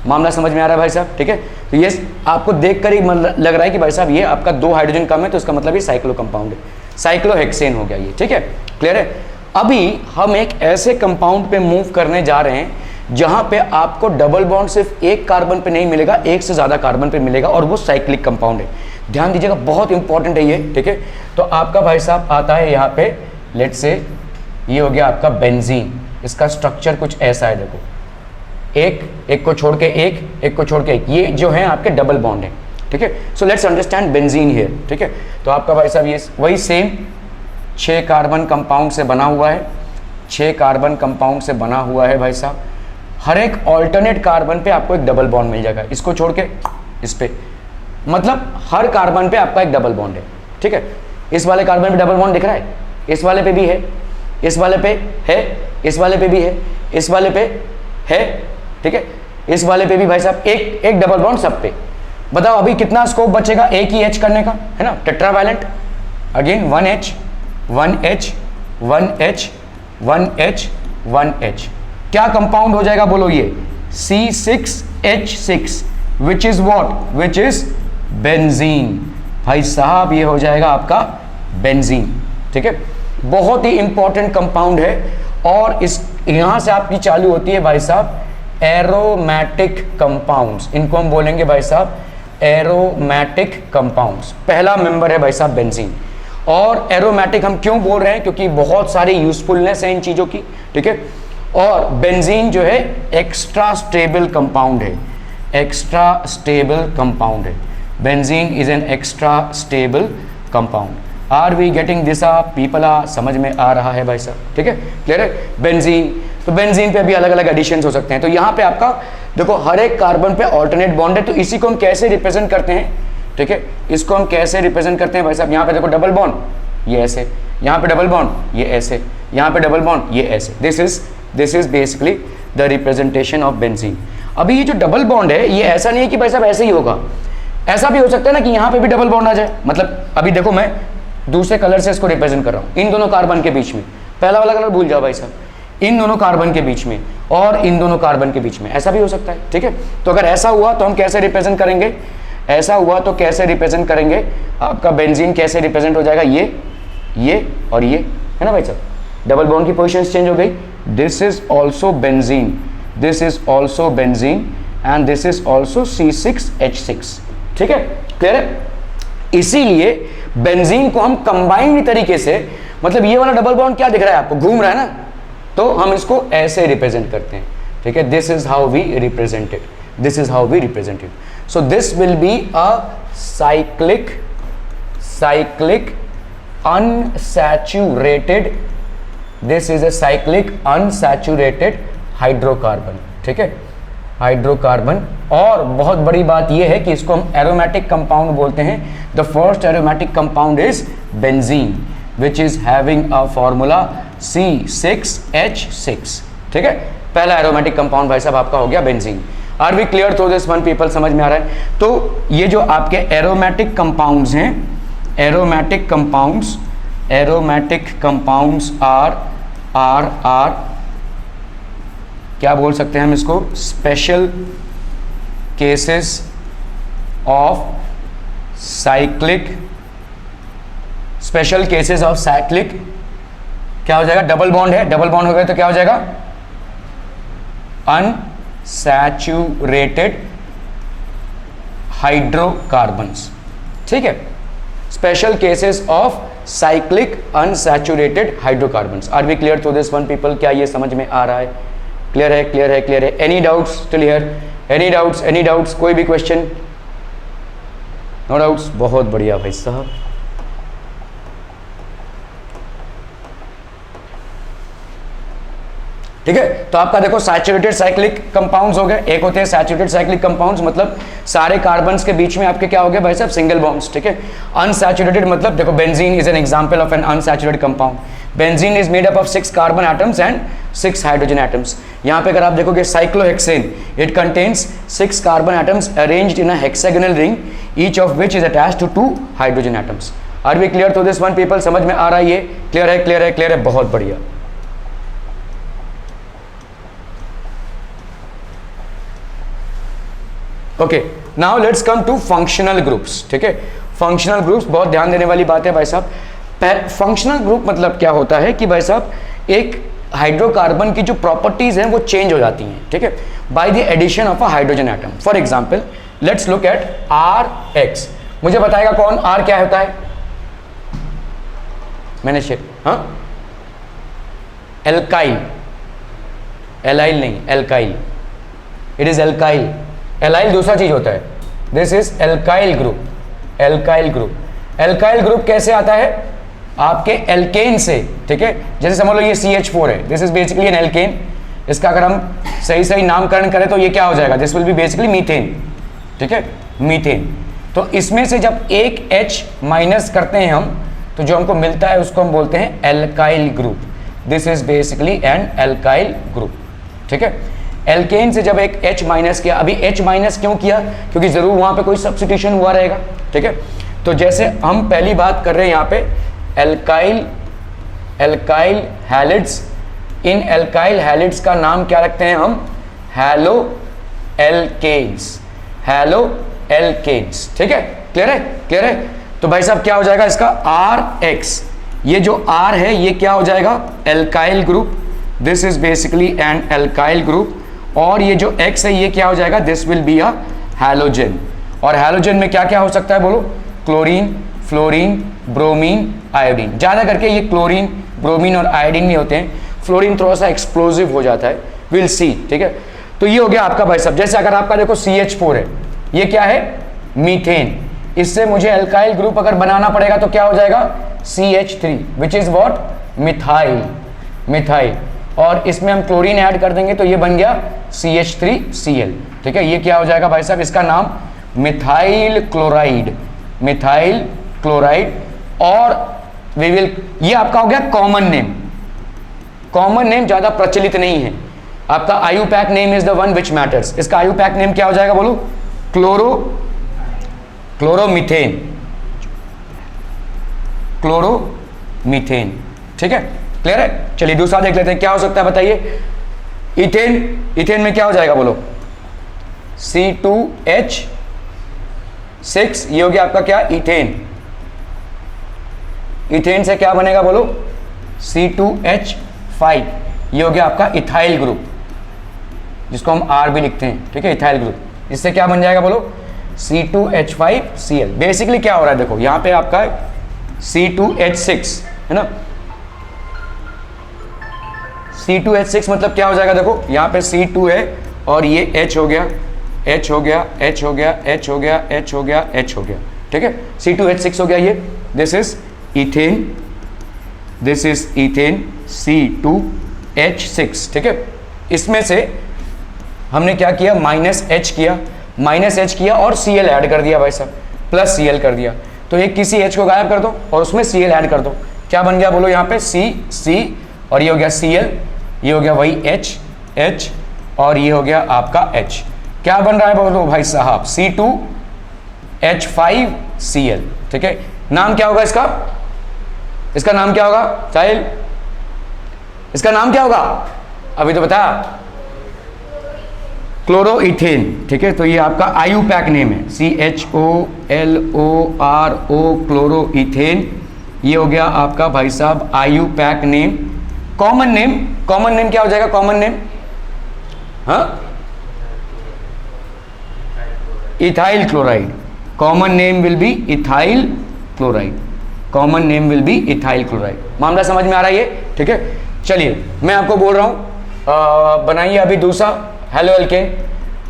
मामला समझ में आ रहा है भाई साहब, ठीक है। तो ये आपको देखकर ही लग रहा है कि भाई साहब ये आपका 2 हाइड्रोजन कम है, तो इसका मतलब ये साइक्लो कंपाउंड है, साइक्लोहेक्सेन हो गया ये, ठीक है, क्लियर है। अभी हम एक ऐसे कंपाउंड पे मूव करने जा रहे हैं जहां पे आपको डबल बॉन्ड सिर्फ एक कार्बन पे नहीं मिलेगा, एक से ज्यादा कार्बन पे मिलेगा, और वो साइक्लिक कंपाउंड है। ध्यान दीजिएगा, बहुत इंपॉर्टेंट है ये, ठीक है। तो आपका भाई साहब आता है यहाँ पे, लेट्स से ये हो गया आपका बेंजीन। इसका स्ट्रक्चर कुछ ऐसा है, देखो, एक को छोड़ के एक को छोड़ के एक, ये जो है आपके डबल बॉन्ड है, ठीक है। So let's understand benzene here, ठीक है। तो आपका भाई साहब ये वही सेम 6 कार्बन कंपाउंड से बना हुआ है, 6 कार्बन कंपाउंड से बना हुआ है भाई साहब। हर एक ऑल्टरनेट कार्बन पे आपको एक डबल बॉन्ड मिल जाएगा, इसको छोड़ के इस पे, मतलब हर कार्बन पे आपका एक डबल बॉन्ड है, ठीक है। इस वाले कार्बन पे डबल बॉन्ड दिख रहा है, इस वाले पे भी है, इस वाले पे है, इस वाले पे भी है, इस वाले पे है, ठीक है, इस वाले पे भी भाई साहब एक डबल बॉन्ड सब पे। बताओ अभी कितना स्कोप बचेगा एक ही H करने का, है ना, tetravalent. Again 1H 1H 1H 1H 1H, क्या कंपाउंड हो जाएगा बोलो, ये C6H6, which is what, which is benzene. भाई साहब ये हो जाएगा आपका बेंजीन, ठीक है। बहुत ही इंपॉर्टेंट कंपाउंड है, और इस यहां से आपकी चालू होती है भाई साहब एरोमेटिक कंपाउंड्स। इनको हम बोलेंगे भाई साहब एरोमेटिक कंपाउंड्स। पहला मेंबर है भाई साहब बेंजीन। और एरोमेटिक हम क्यों बोल रहे हैं, क्योंकि बहुत सारी यूजफुलनेस है इन चीजों की, ठीक है। और बेंजीन जो है एक्स्ट्रा स्टेबल कंपाउंड है, एक्स्ट्रा स्टेबल कंपाउंड है। Benzene is an extra stable compound. Are we getting this up people, समझ में आ रहा है भाई साहब, ठीक है, क्लियर है। बेंजीन, तो बेंजीन पे भी अलग अलग एडिशंस हो सकते हैं। तो यहाँ पे आपका देखो हर एक कार्बन पे ऑल्टरनेट बॉन्ड है, तो इसी को हम कैसे रिप्रेजेंट करते हैं, ठीक है, इसको हम कैसे रिप्रेजेंट करते हैं भाई साहब। यहाँ पे देखो डबल बॉन्ड, ये ऐसे, यहाँ पे डबल बॉन्ड, ये ऐसे, यहाँ पे डबल बॉन्ड, ये ऐसे। This is basically the representation of benzene. अभी ये जो डबल बॉन्ड है, ये ऐसा नहीं है कि भाई साहब ऐसे ही होगा, ऐसा भी हो सकता है ना कि यहाँ पे भी डबल बॉन्ड आ जाए। मतलब अभी देखो मैं दूसरे कलर से इसको रिप्रेजेंट कर रहा हूँ, इन दोनों कार्बन के बीच में, पहला वाला कलर भूल जाओ भाई साहब, इन दोनों कार्बन के बीच में और इन दोनों कार्बन के बीच में, ऐसा भी हो सकता है, ठीक है। तो अगर ऐसा हुआ तो हम कैसे रिप्रेजेंट करेंगे, ऐसा हुआ तो कैसे रिप्रेजेंट करेंगे, आपका बेंजीन कैसे रिप्रेजेंट हो जाएगा, ये और ये, है ना भाई साहब। डबल बॉन्ड की पोजीशन चेंज हो गई, this is also benzene, this is also benzene and this is also C6H6, ठीक है, क्लियर है। इसीलिए बेंजीन को हम कंबाइंड तरीके से, मतलब ये वाला डबल बॉन्ड क्या दिख रहा है आपको, घूम रहा है ना, तो हम इसको ऐसे रिप्रेजेंट करते हैं, ठीक है। This is how we represent it, this is how we represent it. So this will be a cyclic unsaturated, this is a cyclic unsaturated hydrocarbon, ठीक है, हाइड्रोकार्बन। और बहुत बड़ी बात यह है कि इसको हम एरोमेटिक कंपाउंड बोलते हैं। The first aromatic compound is benzene which is having a formula C6H6, ठीक है। पहला एरोमेटिक कंपाउंड भाई साहब आपका हो गया benzene. Are we clear through this one people, समझ में आ रहा है। तो ये जो आपके एरोमेटिक कंपाउंड्स हैं, एरोमेटिक कंपाउंड्स आर क्या बोल सकते हैं हम इसको, special cases of cyclic, special cases of cyclic क्या हो जाएगा, डबल बॉन्ड है, डबल बॉन्ड हो गया तो क्या हो जाएगा, अनसैचुरेटेड हाइड्रोकार्बन्स, ठीक है, special cases of cyclic unsaturated hydrocarbons. Are we clear to this one people? क्या ये समझ में आ रहा है? क्लियर है, क्लियर है, क्लियर है? Any doubts till here? Any doubts, any doubts? कोई भी क्वेश्चन? नो डाउट्स, बहुत बढ़िया भाई साहब। ठीक है, तो आपका देखो सैचुरेटेड साइक्लिक कंपाउंड्स हो गए, एक होते हैं सैचुरेटेड साइक्लिक कंपाउंड्स, मतलब सारे कार्बन्स के बीच में आपके क्या हो गए भाई साहब, सिंगल बॉन्ड्स। ठीक है, अनसैचुरेटेड मतलब देखो benzene is an example of an unsaturated compound. Benzene is made up of 6 carbon atoms and 6 hydrogen atoms. यहाँ पे अगर आप देखोगे cyclohexane, it contains 6 carbon atoms arranged in a hexagonal ring, each of which is attached to 2 hydrogen atoms. Are we clear to this one people? समझ में आ रहा है ये? क्लियर है, क्लियर है, क्लियर है, बहुत बढ़िया। Okay, now let's come to functional groups. ठीक है, फंक्शनल ग्रुप्स बहुत ध्यान देने वाली बात है भाई साहब। फंक्शनल ग्रुप मतलब क्या होता है कि भाई साहब एक हाइड्रोकार्बन की जो प्रॉपर्टीज हैं वो चेंज हो जाती हैं, ठीक है, by the addition of a hydrogen atom. For example let's look at R X. मुझे बताएगा कौन आर क्या होता है? मैंने हाँ, एल्काइल, एलाइल नहीं, alkyl, it is alkyl. Allyl दूसरा चीज होता है, this is alkyl group, alkyl group. Alkyl group कैसे आता है? आपके एल्केन से, ठीक है, जैसे समझ लो ये CH4 है, this is basically an alkane. इसका अगर हम सही सही नामकरण करें तो ये क्या हो जाएगा, this will B basically methane, ठीक है, मीथेन। तो इसमें से जब एक H माइनस करते हैं हम, तो जो हमको मिलता है उसको हम बोलते हैं alkyl group. This is basically an alkyl group, ठीक है। एल्केन से जब एक H माइनस किया, अभी H माइनस क्यों किया? क्योंकि जरूर वहां पे कोई सब्स्टिट्यूशन हुआ रहेगा, ठीक है। तो जैसे हम पहली बात कर रहे हैं यहाँ पे एल्काइल, एल्काइल हैलिड्स। इन एल्काइल हैलिड्स का नाम क्या रखते हैं हम? हैलो एल्केन्स, हैलो एल्केन्स, ठीक है। क्लियर है, क्लियर है? तो भाई साहब क्या हो जाएगा इसका? RX, ये जो R है ये क्या हो जाएगा? Alkyl group. This is basically an alkyl group. और ये जो X है ये क्या हो जाएगा? This will be a halogen. और हैलोजन में क्या क्या हो सकता है बोलो? Chlorine, fluorine, bromine, iodine. ज़्यादा करके ये क्लोरीन, ब्रोमीन और आयोडीन नहीं होते हैं, फ्लोरीन थोड़ा सा एक्सप्लोजिव हो जाता है, विल सी, ठीक है। तो ये हो गया आपका भाई साहब। जैसे अगर आपका देखो CH4 है, ये क्या है? मीथेन। इससे मुझे एल्काइल ग्रुप अगर बनाना पड़ेगा तो क्या हो जाएगा? CH3 which is what? Methyl, methyl. और इसमें हम क्लोरीन ऐड कर देंगे तो ये बन गया CH3Cl, ठीक है। ये क्या हो जाएगा भाई साहब? इसका नाम मिथाइल क्लोराइड, मिथाइल क्लोराइड। और वी विल, ये आपका हो गया कॉमन नेम। कॉमन नेम ज्यादा प्रचलित नहीं है। आपका IUPAC name is the one which matters. इसका आयुपैक नेम क्या हो जाएगा बोलो? क्लोरोमीथेन, क्लोरोमीथेन, ठीक है। क्लियर है? चलिए दूसरा देख लेते हैं, क्या हो सकता है बताइए? इथेन, इथेन में क्या हो जाएगा बोलो? C2H6, ये हो गया आपका क्या? इथेन। इथेन से क्या बनेगा बोलो? C2H5, ये हो गया आपका इथाइल ग्रुप, जिसको हम R भी लिखते हैं, ठीक है, इथाइल ग्रुप। इससे क्या बन जाएगा बोलो? C2H5Cl। बेसिकली क्या हो रहा है देखो, यहाँ पे आपका C2H6 है ना। C2H6 मतलब क्या हो जाएगा देखो, यहाँ पे C2 है और ये H हो गया, H हो गया, H हो गया, H हो गया, H हो गया, H हो गया, ठीक है। C2H6 हो गया ये। This is ethane, this is ethane, C2H6, ठीक है। इसमें से हमने क्या किया? -H किया, -H किया और Cl ऐड कर दिया भाई साहब, प्लस Cl कर दिया। तो एक किसी H को गायब कर दो और उसमें Cl ऐड कर दो, क्या बन गया बोलो? यहाँ पे C और ये हो गया Cl, ये हो गया वही H और ये हो गया आपका H। क्या बन रहा है बोलो भाई साहब? C2H5Cl, ठीक है। नाम क्या होगा इसका? इसका नाम क्या होगा साहिल? इसका नाम क्या होगा? अभी तो बता। क्लोरोइथेन, ठीक है। तो ये आपका आयुपैक नेम है, CHOLORO क्लोरोइथेन। ये हो गया आपका भाई साहब IUPAC name. Common name, common name क्या हो जाएगा कॉमन नेम? हाँ, ethyl chloride. Common name will be ethyl chloride. Common name will be ethyl chloride. मामला समझ में आ रहा है ये, ठीक है। चलिए मैं आपको बोल रहा हूँ बनाइए अभी दूसरा हेलो एल्केन।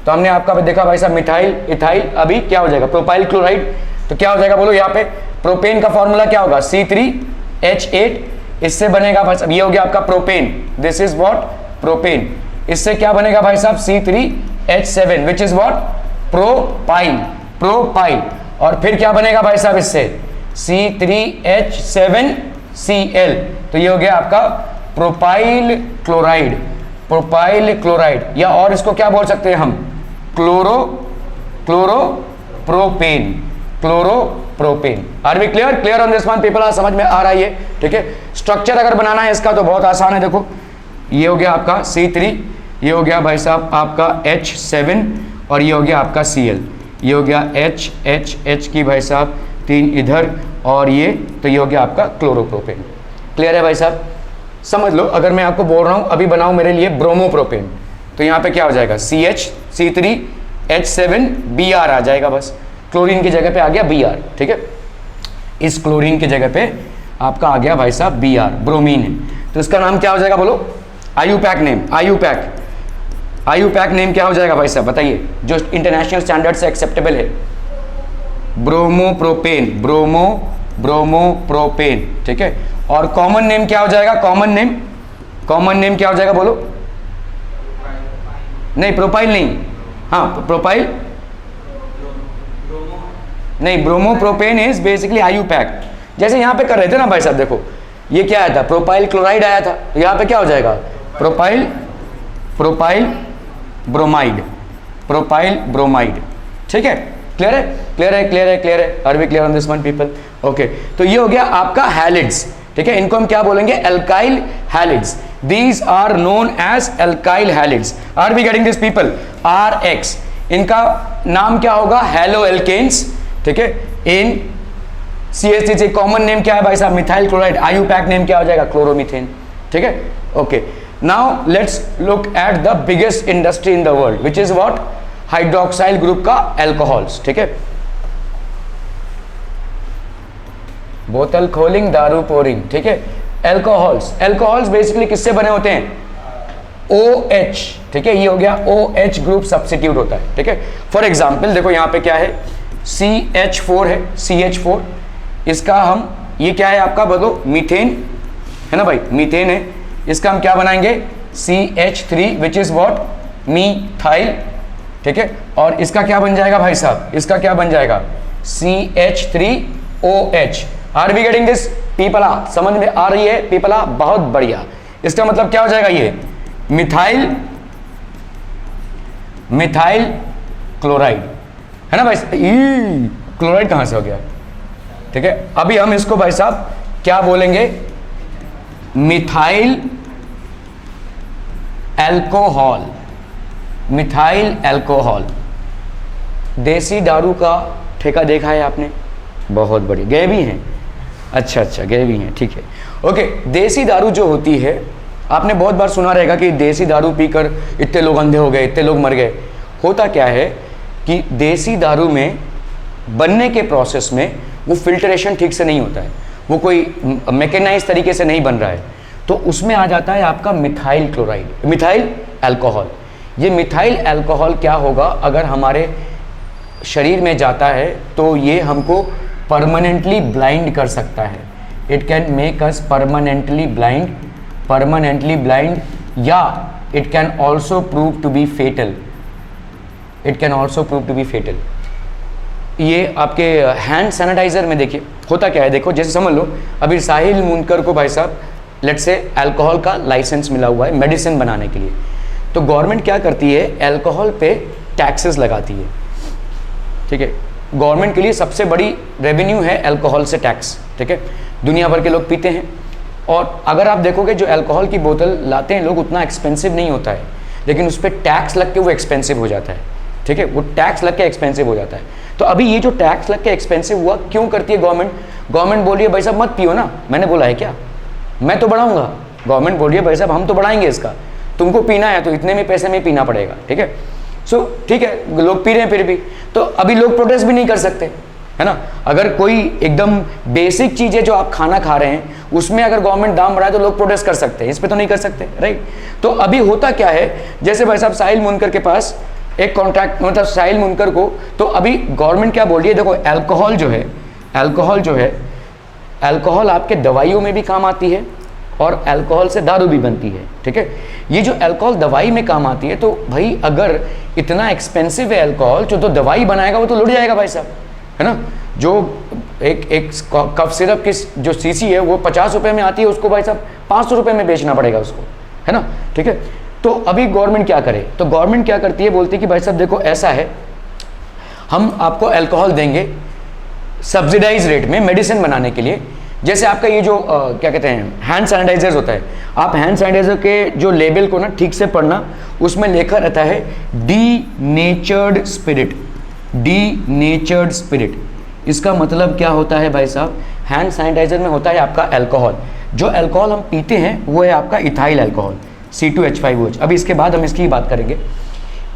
तो हमने आपका देखा भाई साहब मिथाइल, इथाइल, अभी क्या हो जाएगा प्रोपाइल क्लोराइड। तो क्या हो जाएगा बोलो यहाँ पे? प्रोपेन का फॉर्मूला क्या होगा? C3H8। इससे बनेगा भाई साहब, ये हो गया आपका propane, this is what propane. इससे क्या बनेगा भाई साहब? C3H7 which is what propyl, propyl. और फिर क्या बनेगा भाई साहब इससे? C3H7Cl। तो ये हो गया आपका प्रोपाइल क्लोराइड, प्रोपाइल क्लोराइड, या और इसको क्या बोल सकते हैं हम? Chloropropane, chloropropane. Are we clear? Clear on this one people? समझ में आ रहा है ये, ठीक है। स्ट्रक्चर अगर बनाना है इसका तो बहुत आसान है। देखो ये हो गया आपका C3, ये हो गया भाई साहब आपका H7, और ये हो गया आपका Cl। ये हो गया H की भाई साहब 3 इधर, और ये तो ये हो गया आपका क्लोरोप्रोपेन। क्लियर है भाई साहब? समझ लो। अगर मैं आपको बोल रहा हूँ अभी बनाओ मेरे लिए ब्रोमोप्रोपेन, तो यहाँ पे क्या हो जाएगा? C3H7Br आ जाएगा, बस क्लोरीन की जगह पे आ गया Br, ठीक है। इस क्लोरीन की जगह पे आपका आ गया भाई साहब Br, ब्रोमीन है। तो इसका नाम क्या हो जाएगा बोलो? IUPAC name, IUPAC. IUPAC name क्या हो जाएगा भाई साहब बताइए, जो इंटरनेशनल स्टैंडर्ड से एक्सेप्टेबल है? ब्रोमोप्रोपेन, ब्रोमोप्रोपेन, ठीक है। और कॉमन नेम क्या हो जाएगा? कॉमन नेम, कॉमन नेम क्या हो जाएगा बोलो? नहीं प्रोपाइल नहीं, हाँ प्रोपाइल नहीं, ब्रोमोप्रोपेन इज बेसिकली आयुपैक। जैसे यहाँ पे कर रहे थे ना भाई साहब, देखो ये क्या आया था? प्रोपाइल क्लोराइड आया था। यहाँ पे क्या हो जाएगा? Propyl, propyl bromide, propyl bromide, ठीक है। क्लियर है? क्लियर है? क्लियर है? क्लियर है? Are we clear on this one people? Okay. तो ये हो गया आपका हैलिड्स, ठीक है। इनको हम क्या बोलेंगे? Alkyl halides. These are known as alkyl halides. Are we getting this people? RX, इनका नाम क्या होगा? हेलो एल्केन्स, ठीक है। इन CH3 कॉमन नेम क्या है भाई साहब? Methyl chloride. आयुपैक नेम क्या हो जाएगा? क्लोरोमीथेन, ठीक है। Okay, now let's look at the biggest industry in the world which is what? Hydroxyl group का एल्कोहल्स, ठीक है। बोतल खोलिंग दारू पोरिंग, ठीक है। एल्कोहल्स, एल्कोहल्स बेसिकली किससे बने होते हैं? OH, ठीक है। ये हो गया OH ग्रुप सब्स्टिट्यूट होता है, ठीक है। फॉर एग्जाम्पल देखो यहाँ पे क्या है? CH4 है, CH4। इसका हम, ये क्या है आपका बोलो? मीथेन है ना भाई, मीथेन है। इसका हम क्या बनाएंगे? CH3 which is what? Methyl, ठीक है। और इसका क्या बन जाएगा भाई साहब? इसका क्या बन जाएगा? CH3OH। Are we getting this people? समझ में आ रही है पीपला? बहुत बढ़िया। इसका मतलब क्या हो जाएगा? ये मिथाइल, मिथाइल क्लोराइड है ना भाई। क्लोराइड कहां से हो गया? ठीक है। अभी हम इसको भाई साहब क्या बोलेंगे? Methyl alcohol, methyl alcohol. देसी दारू का ठेका देखा है आपने? बहुत बढ़िया, गए भी हैं? अच्छा अच्छा, गए भी हैं, ठीक है। ओके, देसी दारू जो होती है, आपने बहुत बार सुना रहेगा कि देसी दारू पीकर इतने लोग अंधे हो गए, इतने लोग मर गए। होता क्या है कि देसी दारू में बनने के प्रोसेस में वो फिल्ट्रेशन ठीक से नहीं होता है, वो कोई मैकेनाइज तरीके से नहीं बन रहा है, तो उसमें आ जाता है आपका मिथाइल क्लोराइड, मिथाइल अल्कोहल। ये मिथाइल अल्कोहल क्या होगा अगर हमारे शरीर में जाता है तो ये हमको परमानेंटली ब्लाइंड कर सकता है। It can make us permanently blind, या it can also prove to be fatal, it can also prove to be fatal. ये आपके हैंड सैनिटाइजर में देखिए होता क्या है, देखो जैसे समझ लो अभी साहिल मुनकर को भाई साहब लेट से अल्कोहल का लाइसेंस मिला हुआ है मेडिसिन बनाने के लिए, तो गवर्नमेंट क्या करती है, अल्कोहल पे टैक्सेस लगाती है, ठीक है। गवर्नमेंट के लिए सबसे बड़ी रेवेन्यू है अल्कोहल से टैक्स, ठीक है। दुनिया भर के लोग पीते हैं, और अगर आप देखोगे जो अल्कोहल की बोतल लाते हैं लोग उतना एक्सपेंसिव नहीं होता है, लेकिन उस पर टैक्स लग के वो एक्सपेंसिव हो जाता है, ठीक है, वो टैक्स लग के एक्सपेंसिव हो जाता है। तो अभी ये जो टैक्स लग के एक्सपेंसिव हुआ क्यों करती है गवर्नमेंट? गवर्नमेंट बोल रही है भाई साहब मत पियो ना, मैंने बोला है क्या, मैं तो बढ़ाऊंगा। गवर्नमेंट बोल रही है भाई साहब हम तो बढ़ाएंगे इसका, तुमको पीना है तो इतने में पैसे में पीना पड़ेगा, ठीक है। सो ठीक है, लोग पी रहे हैं फिर भी, तो अभी लोग प्रोटेस्ट भी नहीं कर सकते, है ना। अगर कोई एकदम बेसिक चीज़ें जो आप खाना खा रहे हैं उसमें अगर गवर्नमेंट दाम बढ़ाए तो लोग प्रोटेस्ट कर सकते हैं, इस पे तो नहीं कर सकते, राइट। तो अभी होता क्या है, जैसे भाई साहब साहिल मुनकर के पास एक कॉन्ट्रैक्ट, मतलब साहिल मुनकर को, तो अभी गवर्नमेंट क्या बोल रही है, देखो अल्कोहल जो है अल्कोहल आपके दवाइयों में भी काम आती है और अल्कोहल से दारू भी बनती है, ठीक है। ये जो अल्कोहल दवाई में काम आती है, तो भाई अगर इतना एक्सपेंसिव है अल्कोहल, जो तो दवाई बनाएगा वो तो लुट जाएगा भाई साहब, है ना। जो एक कफ सिरप की जो सीसी है वो 50 रुपये में आती है, उसको भाई साहब 500 रुपये में बेचना पड़ेगा उसको, है ना, ठीक है। तो अभी गवर्नमेंट क्या करे, तो गवर्नमेंट क्या करती है, बोलती है कि भाई साहब देखो ऐसा है, हम आपको अल्कोहल देंगे सब्सिडाइज रेट में मेडिसिन बनाने के लिए। जैसे आपका ये जो क्या कहते हैं हैंड सैनिटाइजर्स होता है, आप हैंड सैनिटाइजर के जो लेबल को ना ठीक से पढ़ना, उसमें लिखा रहता है डीनेचर्ड स्पिरिट, डीनेचर्ड स्पिरिट। इसका मतलब क्या होता है भाई साहब, हैंड सैनिटाइजर में होता है आपका अल्कोहल, जो अल्कोहल हम पीते हैं वो है आपका इथाइल अल्कोहल C2H5OH। अभी इसके बाद हम इसकी बात करेंगे।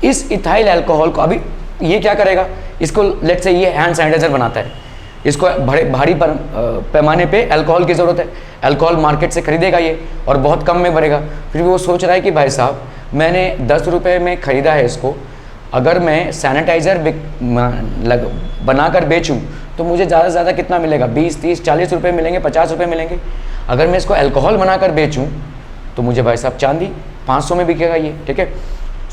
इस इथाइल अल्कोहल को अभी ये क्या करेगा, इसको लेट्स से ये हैंड सैनिटाइजर बनाता है, इसको भारी पैमाने पे अल्कोहल की ज़रूरत है, अल्कोहल मार्केट से खरीदेगा ये और बहुत कम में भरेगा। फिर वो सोच रहा है कि भाई साहब मैंने 10 रुपये में ख़रीदा है इसको, अगर मैं सैनिटाइज़र बनाकर बेचूं तो मुझे ज़्यादा से ज़्यादा कितना मिलेगा, 20, 30, 40 रुपये मिलेंगे, 50 रुपये मिलेंगे। अगर मैं इसको अल्कोहल बनाकर बेचूं तो मुझे भाई साहब चांदी 500 में बिकेगा ये, ठीक है।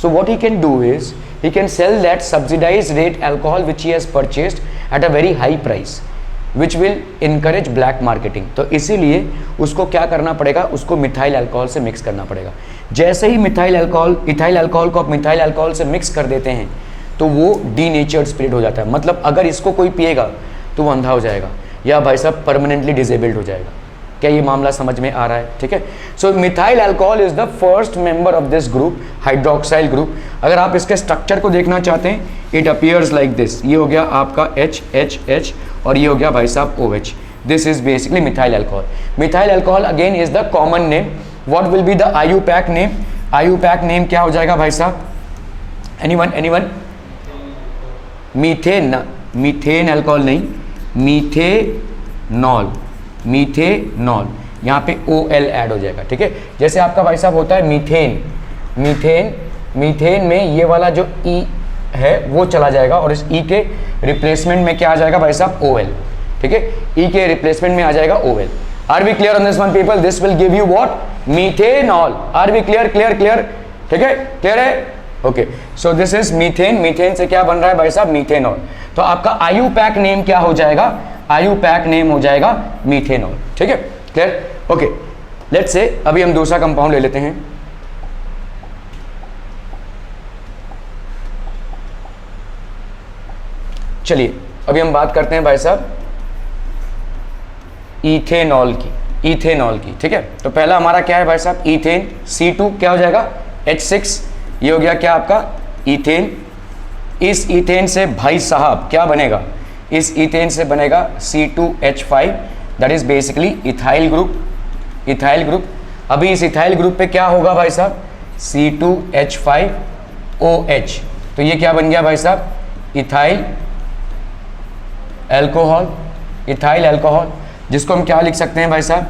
So what he can do is he can sell that subsidized rate alcohol which he has purchased at a very high price which will encourage black marketing। तो इसीलिए उसको क्या करना पड़ेगा, उसको मिथाइल अल्कोहल से मिक्स करना पड़ेगा। जैसे ही इथाइल अल्कोहल को आप मिथाइल अल्कोहल से मिक्स कर देते हैं तो वो डीनेचर्ड स्पिरिट हो जाता है। मतलब अगर इसको कोई पिएगा तो वो अंधा हो जाएगा या भाई साहब परमानेंटली डिसेबल्ड हो जाएगा। क्या ये मामला समझ में आ रहा है, ठीक है। So methyl alcohol is the first member of this group, hydroxyl group. अगर आप इसके स्ट्रक्चर को देखना चाहते हैं, इट अपीयर्स लाइक दिस, ये हो गया आपका HHH और ये हो गया भाई साहब OH। This is basically methyl alcohol. Methyl alcohol again is the common name. What will be the IUPAC name? IUPAC name क्या हो जाएगा भाई साहब, एनीवन? मीथेन अल्कोहल नहीं, मीथेनॉल, यहाँ पे OL ऐड हो जाएगा, ठीक है। जैसे आपका भाई साहब होता है मीथेन में ये वाला जो E है वो चला जाएगा और इस E के रिप्लेसमेंट में क्या आ जाएगा भाई साहब, OL, ठीक है। E के रिप्लेसमेंट में आ जाएगा OL। Are we clear on this one people? This will give you what, methanol. Are we clear? ठीक है, क्लियर है, okay. So this is methane से क्या बन रहा है भाई साहब, मीथेनॉल। तो आपका IUPAC नेम क्या हो जाएगा, IUPAC नेम हो जाएगा मीथेनॉल, ठीक है, क्लियर, ओके। लेट्स से अभी हम दूसरा कंपाउंड ले लेते हैं। चलिए अभी हम बात करते हैं भाई साहब इथेनॉल की, ठीक है। तो पहला हमारा क्या है भाई साहब, इथेन, C2 क्या हो जाएगा, H6, ये हो गया क्या आपका इथेन। इस इथेन से भाई साहब क्या बनेगा, इस इथेन से बनेगा C2H5, that is basically ethyl group. अभी इस इथाइल ग्रुप पे क्या होगा भाई साहब, C2H5OH। तो ये क्या बन गया भाई साहब, इथाइल अल्कोहल, जिसको हम क्या लिख सकते हैं भाई साहब,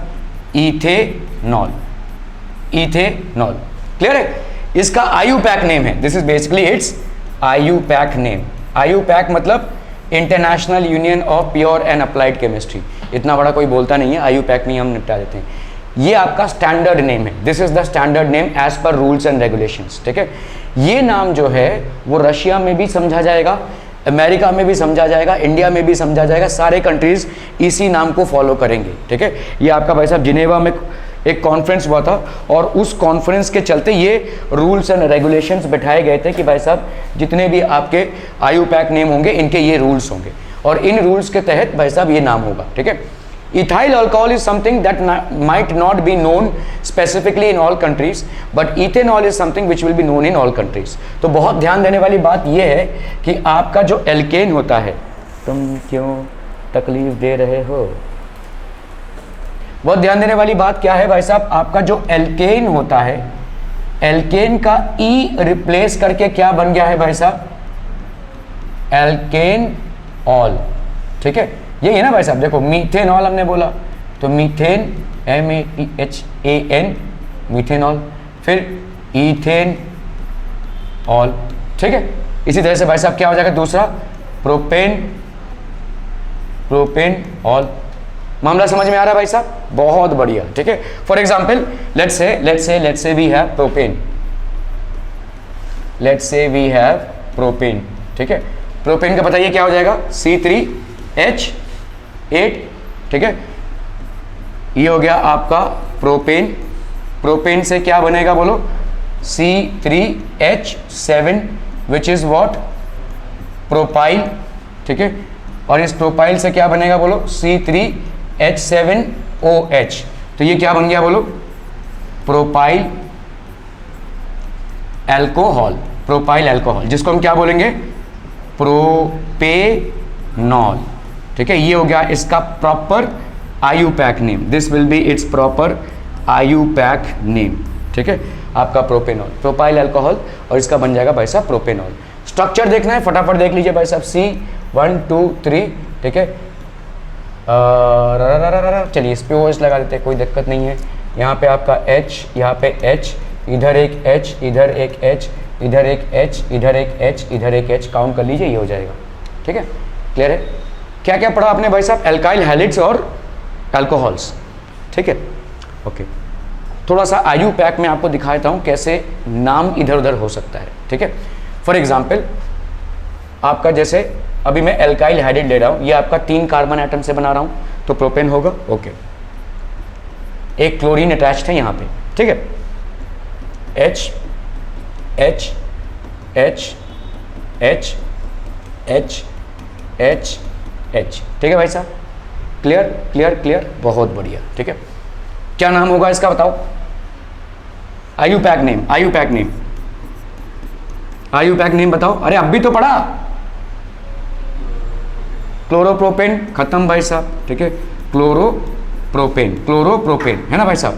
इथेनॉल, क्लियर है। इसका IUPAC नेम है, this is basically it's IUPAC name. IUPAC मतलब international union of pure and applied chemistry. इतना बड़ा कोई बोलता नहीं है, IUPAC में ही हम निपटा देते हैं। ये आपका स्टैंडर्ड नेम है, this is the standard name as per rules and regulations, ठीक है। ये नाम जो है वो रशिया में भी समझा जाएगा, अमेरिका में भी समझा जाएगा, इंडिया में भी समझा जाएगा, सारे कंट्रीज इसी नाम को फॉलो करेंगे, ठीक है। ये आपका भाई साहब जिनेवा में एक कॉन्फ्रेंस हुआ था और उस कॉन्फ्रेंस के चलते ये रूल्स एंड रेगुलेशंस बिठाए गए थे कि भाई साहब जितने भी आपके IUPAC नेम होंगे इनके ये रूल्स होंगे और इन रूल्स के तहत भाई साहब ये नाम होगा, ठीक है। Ethyl alcohol is something that might not be known specifically in all countries, but ethanol is something which will be known in all countries. तो बहुत ध्यान देने वाली बात यह है कि आपका जो एल्केन होता है, तुम क्यों तकलीफ दे रहे हो, बहुत ध्यान देने वाली बात क्या है भाई साहब, आपका जो एल्केन होता है, एल्केन का ई रिप्लेस करके क्या बन गया है भाई साहब, एल्केन ऑल, ठीक है, यही है ना भाई साहब। देखो मीथेनॉल हमने बोला, तो मीथेन MATHAN मीथेनॉल, फिर ईथेन ऑल, ठीक है। इसी तरह से भाई साहब क्या हो जाएगा दूसरा, प्रोपेन, प्रोपेन ऑल। मामला समझ में आ रहा है भाई साहब, बहुत बढ़िया, ठीक है। For example let's say we have propane, let's say we have propane, ठीक है। प्रोपेन का बताइए क्या हो जाएगा, C3H8, ठीक है। ये हो गया आपका प्रोपेन, प्रोपेन से क्या बनेगा बोलो, C3H7 which is what, propyl, ठीक है। और इस प्रोपाइल से क्या बनेगा बोलो, C3H7OH, तो ये क्या बन गया बोलो, प्रोपाइल एल्कोहल, प्रोपाइल एल्कोहल, जिसको हम क्या बोलेंगे, प्रोपेनॉल, ठीक है। ये हो गया इसका proper IUPAC name, this will B it's proper IUPAC name, ठीक है, आपका प्रोपेनॉल, प्रोपाइल अल्कोहल, और इसका बन जाएगा भाई साहब प्रोपेनॉल। स्ट्रक्चर देखना है, फटाफट देख लीजिए भाई साहब, C1 2 3, ठीक है। चलिए इस पे OH लगा देते हैं, कोई दिक्कत नहीं है। यहाँ पे आपका H, यहाँ पे H, इधर एक H, इधर एक H, इधर एक H, इधर एक H, इधर एक H, काउंट कर लीजिए, ये हो जाएगा, ठीक है। क्लियर है, क्या क्या पढ़ा आपने भाई साहब, एल्काइल हैलिड्स और अल्कोहल्स, ठीक है, ओके। थोड़ा सा IUPAC में आपको दिखा देता हूँ कैसे नाम इधर उधर हो सकता है, ठीक है। फॉर एग्जाम्पल आपका जैसे अभी मैं एल्काइल हाइड्राइड ले रहा हूँ, ये आपका 3 कार्बन एटम से बना रहा हूँ, तो प्रोपेन होगा, ओके। एक क्लोरीन अटैच्ड है यहाँ पे, ठीक है, H H H H H H H, ठीक है भाई साहब, क्लियर क्लियर क्लियर, बहुत बढ़िया, ठीक है। क्या नाम होगा इसका बताओ, IUPAC name, IUPAC name, IUPAC name बताओ, अरे अब भी तो पढ़ा, क्लोरोप्रोपेन, खत्म भाई साहब, ठीक है, क्लोरोप्रोपेन, क्लोरोप्रोपेन है ना भाई साहब,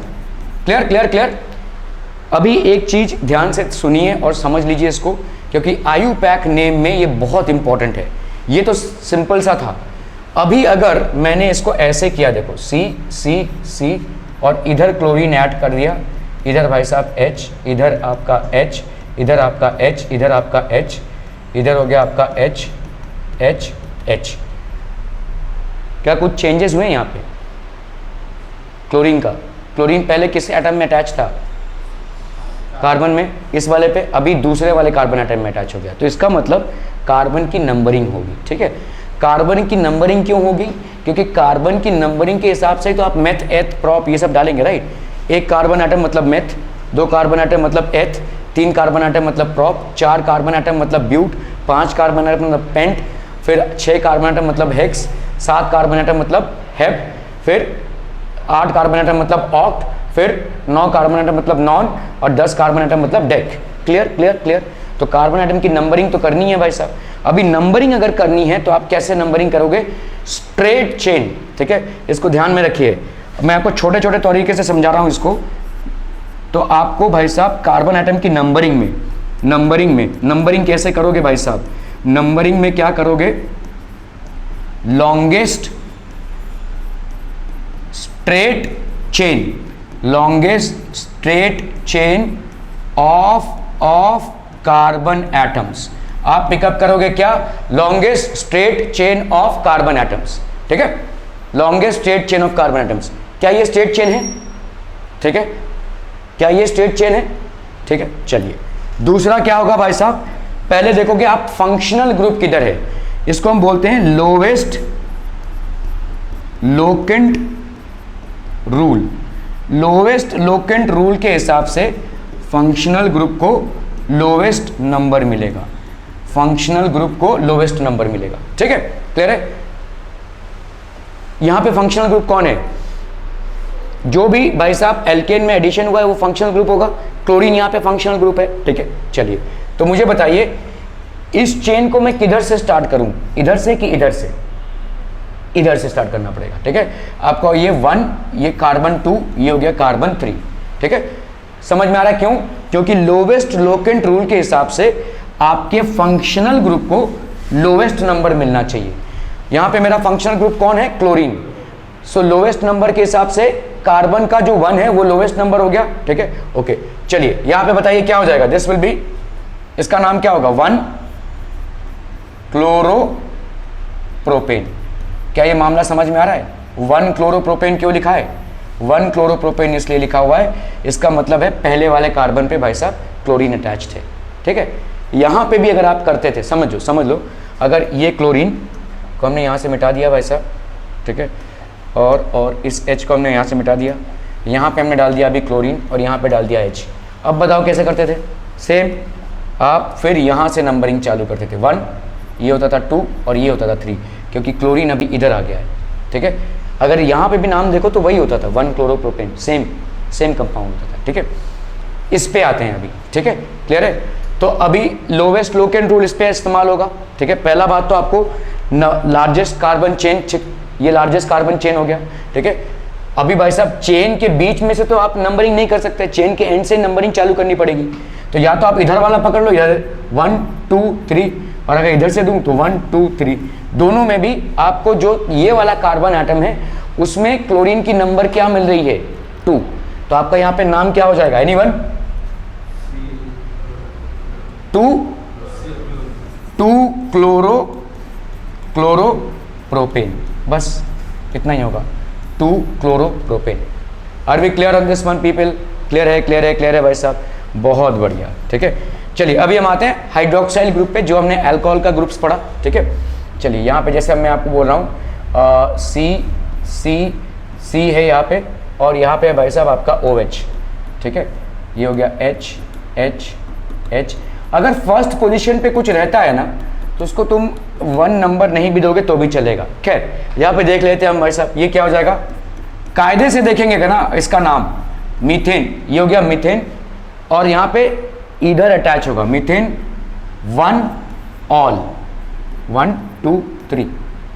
क्लियर क्लियर क्लियर। अभी एक चीज ध्यान से सुनिए और समझ लीजिए इसको, क्योंकि IUPAC नेम में ये बहुत इंपॉर्टेंट है। ये तो सिंपल सा था, अभी अगर मैंने इसको ऐसे किया, देखो C C C और इधर क्लोरीन ऐड कर दिया, इधर भाई साहब H, इधर आपका H, इधर आपका H, इधर आपका H, इधर हो गया आपका H H H, क्या कुछ चेंजेस हुए यहाँ पे क्लोरीन का? क्लोरीन पहले किस एटम में अटैच था, कार्बन में, इस वाले पे अभी दूसरे वाले कार्बन एटम में अटैच हो गया, तो इसका मतलब कार्बन की नंबरिंग होगी, ठीक है। कार्बन की नंबरिंग क्यों होगी, क्योंकि कार्बन की नंबरिंग के हिसाब से तो आप मेथ एथ प्रॉप ये सब डालेंगे, राइट। एक कार्बन एटम मतलब मेथ, 2 कार्बन एटम मतलब एथ, 3 कार्बन एटम मतलब प्रॉप, 4 कार्बन एटम मतलब ब्यूट, 5 कार्बन एटम मतलब पेंट, फिर 6 कार्बन एटम मतलब हेक्स, 7 कार्बन एटम मतलब हेप, फिर 8 कार्बन एटम मतलब ऑक्ट, फिर 9 कार्बन एटम मतलब नॉन, और 10 कार्बन एटम मतलब डेक। Clear clear clear. तो कार्बन एटम की नंबरिंग तो करनी है भाई साहब। अभी नंबरिंग अगर करनी है तो आप कैसे नंबरिंग करोगे, स्ट्रेट चेन, ठीक है, इसको ध्यान में रखिए। मैं आपको छोटे छोटे तरीके से समझा रहा हूं इसको। तो आपको भाई साहब कार्बन एटम की नंबरिंग कैसे करोगे भाई साहब, नंबरिंग में क्या करोगे, longest straight chain of carbon atoms. आप पिकअप करोगे क्या, longest straight chain of carbon atoms, ठीक है, longest straight chain of carbon atoms. क्या ये स्ट्रेट चेन है, ठीक है, क्या ये स्ट्रेट चेन है, ठीक है। चलिए दूसरा क्या होगा भाई साहब, पहले देखोगे आप फंक्शनल ग्रुप किधर है, इसको हम बोलते हैं lowest locant rule. Lowest locant rule के हिसाब से फंक्शनल ग्रुप को लोवेस्ट नंबर मिलेगा, फंक्शनल ग्रुप को लोवेस्ट नंबर मिलेगा, ठीक है, क्लियर है। यहाँ पे फंक्शनल ग्रुप कौन है? जो भी भाई साहब एल्केन में एडिशन हुआ है वो फंक्शनल ग्रुप होगा, क्लोरीन यहाँ पे फंक्शनल ग्रुप है, ठीक है। चलिए तो मुझे बताइए इस चेन को मैं किधर से स्टार्ट करूं, इधर से कि इधर से? इधर से स्टार्ट करना पड़ेगा, ठीक है। आपको ये 1, ये कार्बन 2, ये हो गया कार्बन 3, ठीक है। समझ में आ रहा है क्यों? क्योंकि लोवेस्ट लोकेंट रूल के हिसाब से आपके फंक्शनल ग्रुप को लोवेस्ट नंबर मिलना चाहिए। यहां पे मेरा फंक्शनल ग्रुप कौन है? क्लोरीन। सो लोवेस्ट नंबर के हिसाब से कार्बन का जो 1 है वो लोवेस्ट नंबर हो गया, ठीक है। ओके चलिए यहां पे बताइए क्या हो जाएगा? दिस विल बी, इसका नाम क्या होगा? 1 क्लोरोप्रोपेन। क्या ये मामला समझ में आ रहा है? 1 क्लोरोप्रोपेन क्यों लिखा है? 1 क्लोरोप्रोपेन इसलिए लिखा हुआ है, इसका मतलब है पहले वाले कार्बन पे भाई साहब क्लोरीन अटैच थे, ठीक है। यहां पे भी अगर आप करते थे, समझ लो अगर ये क्लोरीन को हमने यहां से मिटा दिया भाई साहब, ठीक है, और इस H को हमने यहाँ से मिटा दिया, यहाँ पे हमने डाल दिया अभी क्लोरीन और यहाँ पे डाल दिया H। अब बताओ कैसे करते थे? सेम, आप फिर यहाँ से नंबरिंग चालू करते थे। 1, ये होता था 2 और ये होता था 3, क्योंकि क्लोरीन अभी इधर आ गया है, ठीक है। अगर यहाँ पे भी नाम देखो तो वही होता था, 1 क्लोरोप्रोपेन, सेम कंपाउंड होता था, ठीक है। इस पे आते हैं अभी, ठीक है, क्लियर है। तो अभी लोवेस्ट लोकेंट रूल इस पे इस्तेमाल होगा, ठीक है। पहला बात तो आपको लार्जेस्ट कार्बन चेन, ये लार्जेस्ट कार्बन चेन हो गया, ठीक है। अभी भाई साहब चेन के बीच में से तो आप नंबरिंग नहीं कर सकते, चेन के एंड से नंबरिंग चालू करनी पड़ेगी। तो या तो आप इधर वाला पकड़ लो, इधर 1 2 3, और अगर इधर से दूं तो 1 2 3, दोनों में भी आपको जो ये वाला कार्बन एटम है उसमें क्लोरीन की नंबर क्या मिल रही है? 2। तो आपका यहाँ पे नाम क्या हो जाएगा? एनीवन? 2 क्लोरोप्रोपेन, बस इतना ही होगा, 2 chloropropane. Are we clear on this one people? Clear है भाई साहब, बहुत बढ़िया, ठीक है। चलिए अभी हम आते हैं हाइड्रोक्साइल ग्रुप पे, जो हमने अल्कोहल का ग्रुप्स पढ़ा, ठीक है। चलिए यहाँ पे जैसे मैं आपको बोल रहा हूँ C है यहाँ पे, और यहाँ पे है भाई साहब आपका OH, ठीक है। ये हो गया H। अगर फर्स्ट पोजीशन पे कुछ रहता है ना तो उसको तुम 1 नंबर नहीं भी दोगे तो भी चलेगा। खैर यहाँ पे देख लेते हैं हम भाई साहब, ये क्या हो जाएगा? कायदे से देखेंगे ना, इसका नाम मीथेन, ये हो गया मीथेन, और यहाँ पे इधर अटैच होगा मीथेन 1 ऑल, 1 2 3,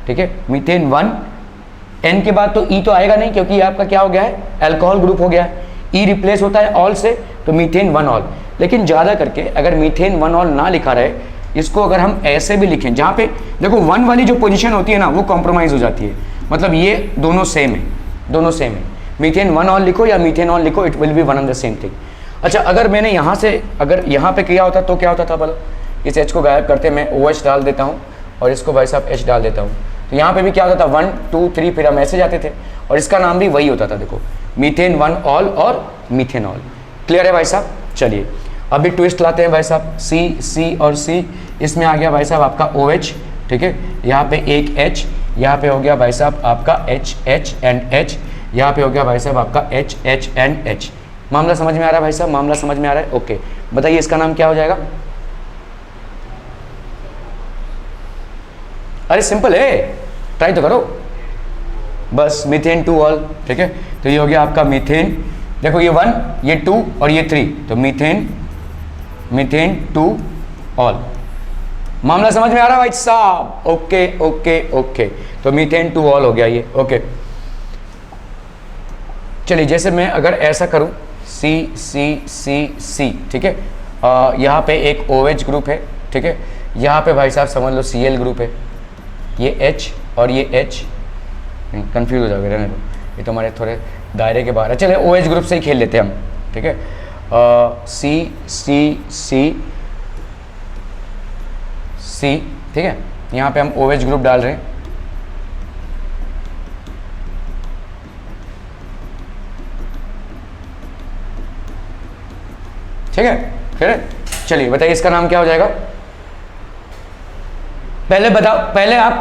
ठीक है। मीथेन 1, N के बाद तो E तो आएगा नहीं, क्योंकि ये आपका क्या हो गया है? अल्कोहल ग्रुप हो गया है। E रिप्लेस होता है ऑल से, तो मीथेन 1 ऑल। लेकिन ज़्यादा करके अगर मीथेन 1 ऑल ना लिखा रहे, इसको अगर हम ऐसे भी लिखें, जहाँ पे देखो 1 वाली जो पोजीशन होती है ना वो कॉम्प्रोमाइज़ हो जाती है, मतलब ये दोनों सेम है, मीथेन 1 ऑल लिखो या मीथेन ऑल लिखो, it will be one and the same thing. अच्छा अगर मैंने यहाँ से अगर यहाँ पे किया होता तो क्या होता था भला? इस H को गायब करते मैं OH डाल देता हूँ और इसको भाई साहब H डाल देता हूँ, तो यहाँ पे भी क्या होता था? 1 2 3, फिर हम ऐसे जाते थे और इसका नाम भी वही होता था, देखो मीथेन 1 ऑल और मीथेनॉल। क्लियर है भाई साहब? चलिए अभी ट्विस्ट लाते हैं भाई साहब, C और C, इसमें आ गया भाई साहब आपका OH, ठीक है। यहाँ पे एक H, यहाँ पे हो गया भाई साहब आपका H एंड H, यहाँ पे हो गया भाई साहब आपका H एंड H। मामला समझ में आ रहा है भाई साहब? मामला समझ में आ रहा है? ओके बताइए इसका नाम क्या हो जाएगा? अरे सिंपल है, ट्राई तो करो, बस मीथेन 2 ऑल, ठीक है। तो ये हो गया आपका मीथेन, देखो ये 1 ये 2 और ये 3, तो मीथेन 2 ऑल। मामला समझ में आ रहा है भाई साहब? ओके, तो मीथेन 2 ऑल हो गया ये, ओके। चलिए जैसे मैं अगर ऐसा करूं C, ठीक है, यहाँ पे एक OH ग्रुप है, ठीक है, यहाँ पे भाई साहब समझ लो Cl ग्रुप है, ये H और ये H, कंफ्यूज हो जाओगे, रहने दो, ये तो हमारे थोड़े दायरे के बाहर है। चलिए OH ग्रुप से ही खेल लेते हैं हम, ठीक है। C, ठीक है, यहाँ पे हम OH ग्रुप डाल रहे हैं, ठीक है। फिर चलिए बताइए इसका नाम क्या हो जाएगा? पहले बताओ, पहले आप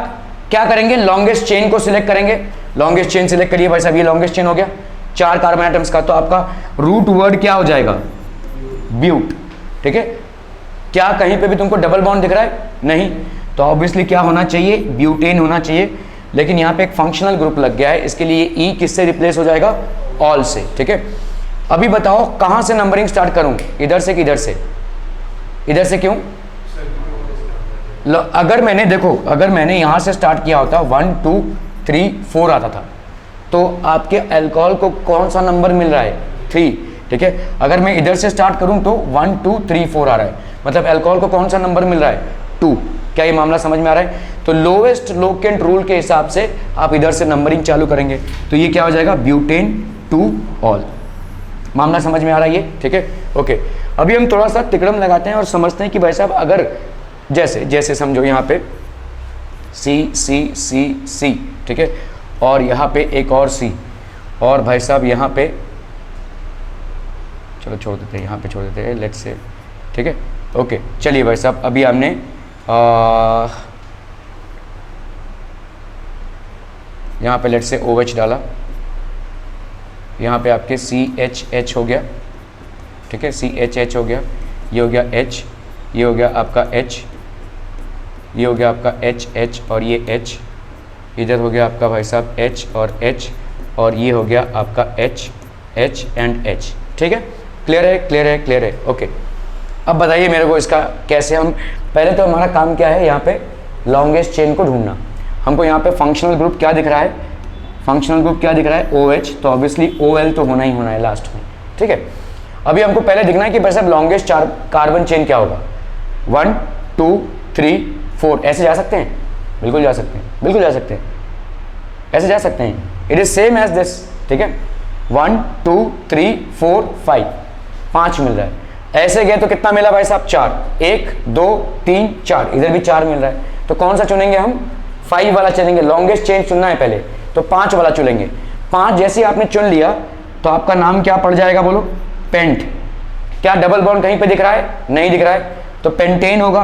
क्या करेंगे? लॉन्गेस्ट चेन को सिलेक्ट करेंगे, लॉन्गेस्ट चेन सिलेक्ट करिए भाई साहब, ये लॉन्गेस्ट चेन हो गया 4 कार्बन एटम्स का, तो आपका रूट वर्ड क्या हो जाएगा? ब्यूट, ठीक है। क्या कहीं पे भी तुमको डबल बॉन्ड दिख रहा है? नहीं, तो ऑब्वियसली क्या होना चाहिए? ब्यूटेन होना चाहिए। लेकिन यहाँ पे एक फंक्शनल ग्रुप लग गया है, इसके लिए ई किससे रिप्लेस हो जाएगा, ऑल से। ठीक है, अभी बताओ कहाँ से नंबरिंग स्टार्ट करूँ, इधर से कि इधर से? इधर से क्यों? अगर मैंने देखो, अगर मैंने यहाँ से स्टार्ट किया होता 1 2 3 4 आता था, तो आपके अल्कोहल को कौन सा नंबर मिल रहा है, 3। ठीक है, अगर मैं इधर से स्टार्ट करूं तो 1 2 3 4 आ रहा है, मतलब अल्कोहल को कौन सा नंबर मिल रहा है, 2। क्या ये मामला समझ में आ रहा है? तो लोवेस्ट लोकेंट रूल के हिसाब से आप इधर से नंबरिंग चालू करेंगे, तो ये क्या हो जाएगा, ब्यूटेन टू ऑल। मामला समझ में आ रहा है ये? ठीक है, ओके। अभी हम थोड़ा सा तिकड़म लगाते हैं और समझते हैं कि भाई साहब अगर जैसे जैसे समझो यहाँ पे सी सी सी सी, ठीक है, और यहाँ पे एक और सी, और भाई साहब यहाँ पे चलो छोड़ देते हैं, यहाँ पे छोड़ देते हैं, लेट्स से। ठीक है, ओके, चलिए भाई साहब अभी हमने यहाँ पे लेट्स से OH डाला, यहाँ पे आपके CHH हो गया। ठीक है, CHH हो गया, ये हो गया H, ये हो गया आपका H, ये हो गया आपका HH और ये H, इधर हो गया आपका भाई साहब H और H, और ये हो गया आपका H H एंड H। ठीक है, क्लियर है, क्लियर है, क्लियर है, ओके। अब बताइए मेरे को इसका कैसे हम, पहले तो हमारा काम क्या है, यहाँ पे लॉन्गेस्ट चेन को ढूंढना। हमको यहाँ पे फंक्शनल ग्रुप क्या दिख रहा है, फंक्शनल ग्रुप क्या दिख रहा है, OH, तो ऑब्वियसली OL तो होना ही होना है लास्ट में। ठीक है, अभी हमको पहले दिखना है कि भाई साहब लॉन्गेस्ट कार्बन चेन क्या होगा, 1 2 3 4, ऐसे जा सकते हैं, बिल्कुल जा सकते हैं, बिल्कुल जा सकते हैं, ऐसे जा सकते हैं, it is same as this. ठीक है, 1 2 3 4 5, 5 मिल रहा है। ऐसे गए तो कितना मिला भाई साहब, 4, 1 2 3 4, इधर भी 4 मिल रहा है, तो कौन सा चुनेंगे हम, 5 वाला चुनेंगे, लॉन्गेस्ट चेन चुनना है पहले, तो 5 वाला चुनेंगे। 5 जैसे आपने चुन लिया तो आपका नाम क्या पड़ जाएगा, बोलो, पेंट। क्या डबल बॉन्ड कहीं पे दिख रहा है, नहीं दिख रहा है, तो पेंटेन होगा।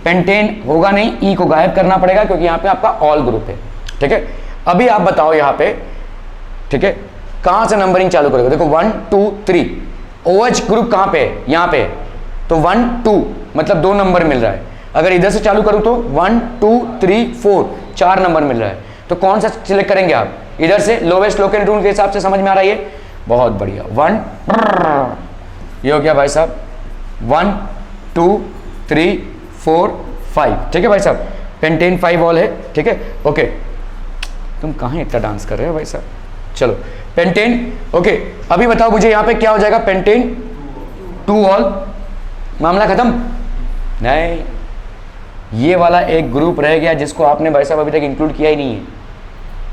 पेंटेन होगा नहीं, ई को गायब करना पड़ेगा क्योंकि यहाँ पे आपका ऑल ग्रुप है। ठीक है, अभी आप बताओ यहाँ पे, ठीक है, कहाँ से नंबरिंग चालू करोगे, देखो 1 2 3, OH ग्रुप कहाँ पे है, यहाँ पे, तो 1 2 मतलब 2 नंबर मिल रहा है। अगर इधर से चालू करूँ तो 1 2 3 4, 4 नंबर मिल रहा है, तो कौन सा सिलेक्ट करेंगे आप, इधर से लोवेस्ट लोकेंट रूल के हिसाब से, समझ में आ रहा है ये, बहुत बढ़िया। 1, ये हो गया भाई साहब 1 2 3 4 5। ठीक है भाई साहब, पेंटेन 5 ऑल है। ठीक है, ओके, तुम कहाँ इतना डांस कर रहे हो भाई साहब, चलो पेंटेन, ओके। अभी बताओ मुझे यहाँ पे क्या हो जाएगा, पेंटेन 2 ऑल, मामला खत्म। नहीं, ये वाला एक ग्रुप रह गया जिसको आपने भाई साहब अभी तक इंक्लूड किया ही नहीं है,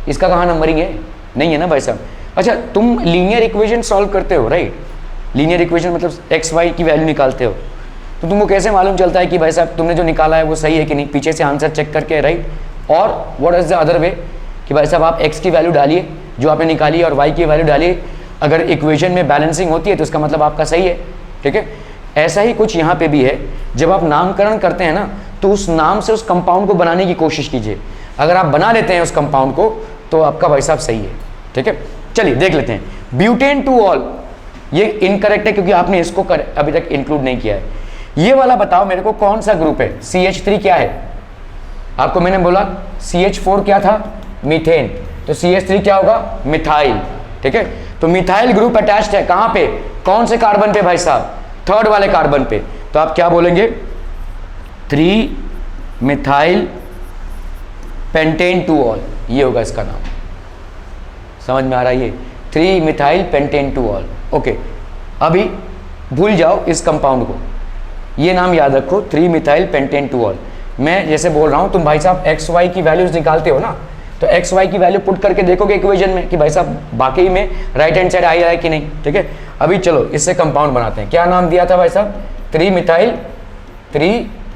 इसका कहाँ नंबरिंग है, नहीं है ना भाई साहब। अच्छा, तुम लीनियर इक्वेशन सॉल्व करते हो, राइट, लीनियर इक्वेशन मतलब XY की वैल्यू निकालते हो, तो तुमको कैसे मालूम चलता है कि भाई साहब तुमने जो निकाला है वो सही है कि नहीं, पीछे से आंसर चेक करके, राइट। और what is the other way कि भाई साहब आप x की वैल्यू डालिए जो आपने निकाली है और y की वैल्यू डालिए, अगर इक्वेशन में बैलेंसिंग होती है तो इसका मतलब आपका सही है। ठीक है, ऐसा ही कुछ यहाँ पे भी है, जब आप नामकरण करते हैं ना तो उस नाम से उस कंपाउंड को बनाने की कोशिश कीजिए, अगर आप बना लेते हैं उस कंपाउंड को तो आपका भाई साहब सही है। ठीक है, चलिए देख लेते हैं। ब्यूटेन टू ऑल, ये इनकरेक्ट है क्योंकि आपने इसको अभी तक इंक्लूड नहीं किया है। ये वाला बताओ मेरे को कौन सा ग्रुप है, CH3 क्या है, आपको मैंने बोला CH4 क्या था, मीथेन, तो CH3 क्या होगा, मिथाइल। ठीक है, तो मिथाइल ग्रुप अटैच्ड है कहां पे, कौन से कार्बन पे भाई साहब, 3rd वाले कार्बन पे, तो आप क्या बोलेंगे, 3 मिथाइल पेंटेन टू ऑल, ये होगा इसका नाम, समझ में आ रहा है ये, 3 methyl pentane two all. Okay, अभी भूल जाओ इस कंपाउंड को, ये नाम याद रखो, 3 मिथाइल पेंटेन टू ऑल। मैं जैसे बोल रहा हूं, तुम भाई साहब XY की वैल्यूज निकालते हो ना, तो XY की वैल्यू पुट करके देखोगे इक्वेशन में कि भाई साहब बाकी में राइट हैंड साइड आ रहा है कि नहीं। ठीक है, अभी चलो इससे कंपाउंड बनाते हैं। क्या नाम दिया था भाई साहब, 3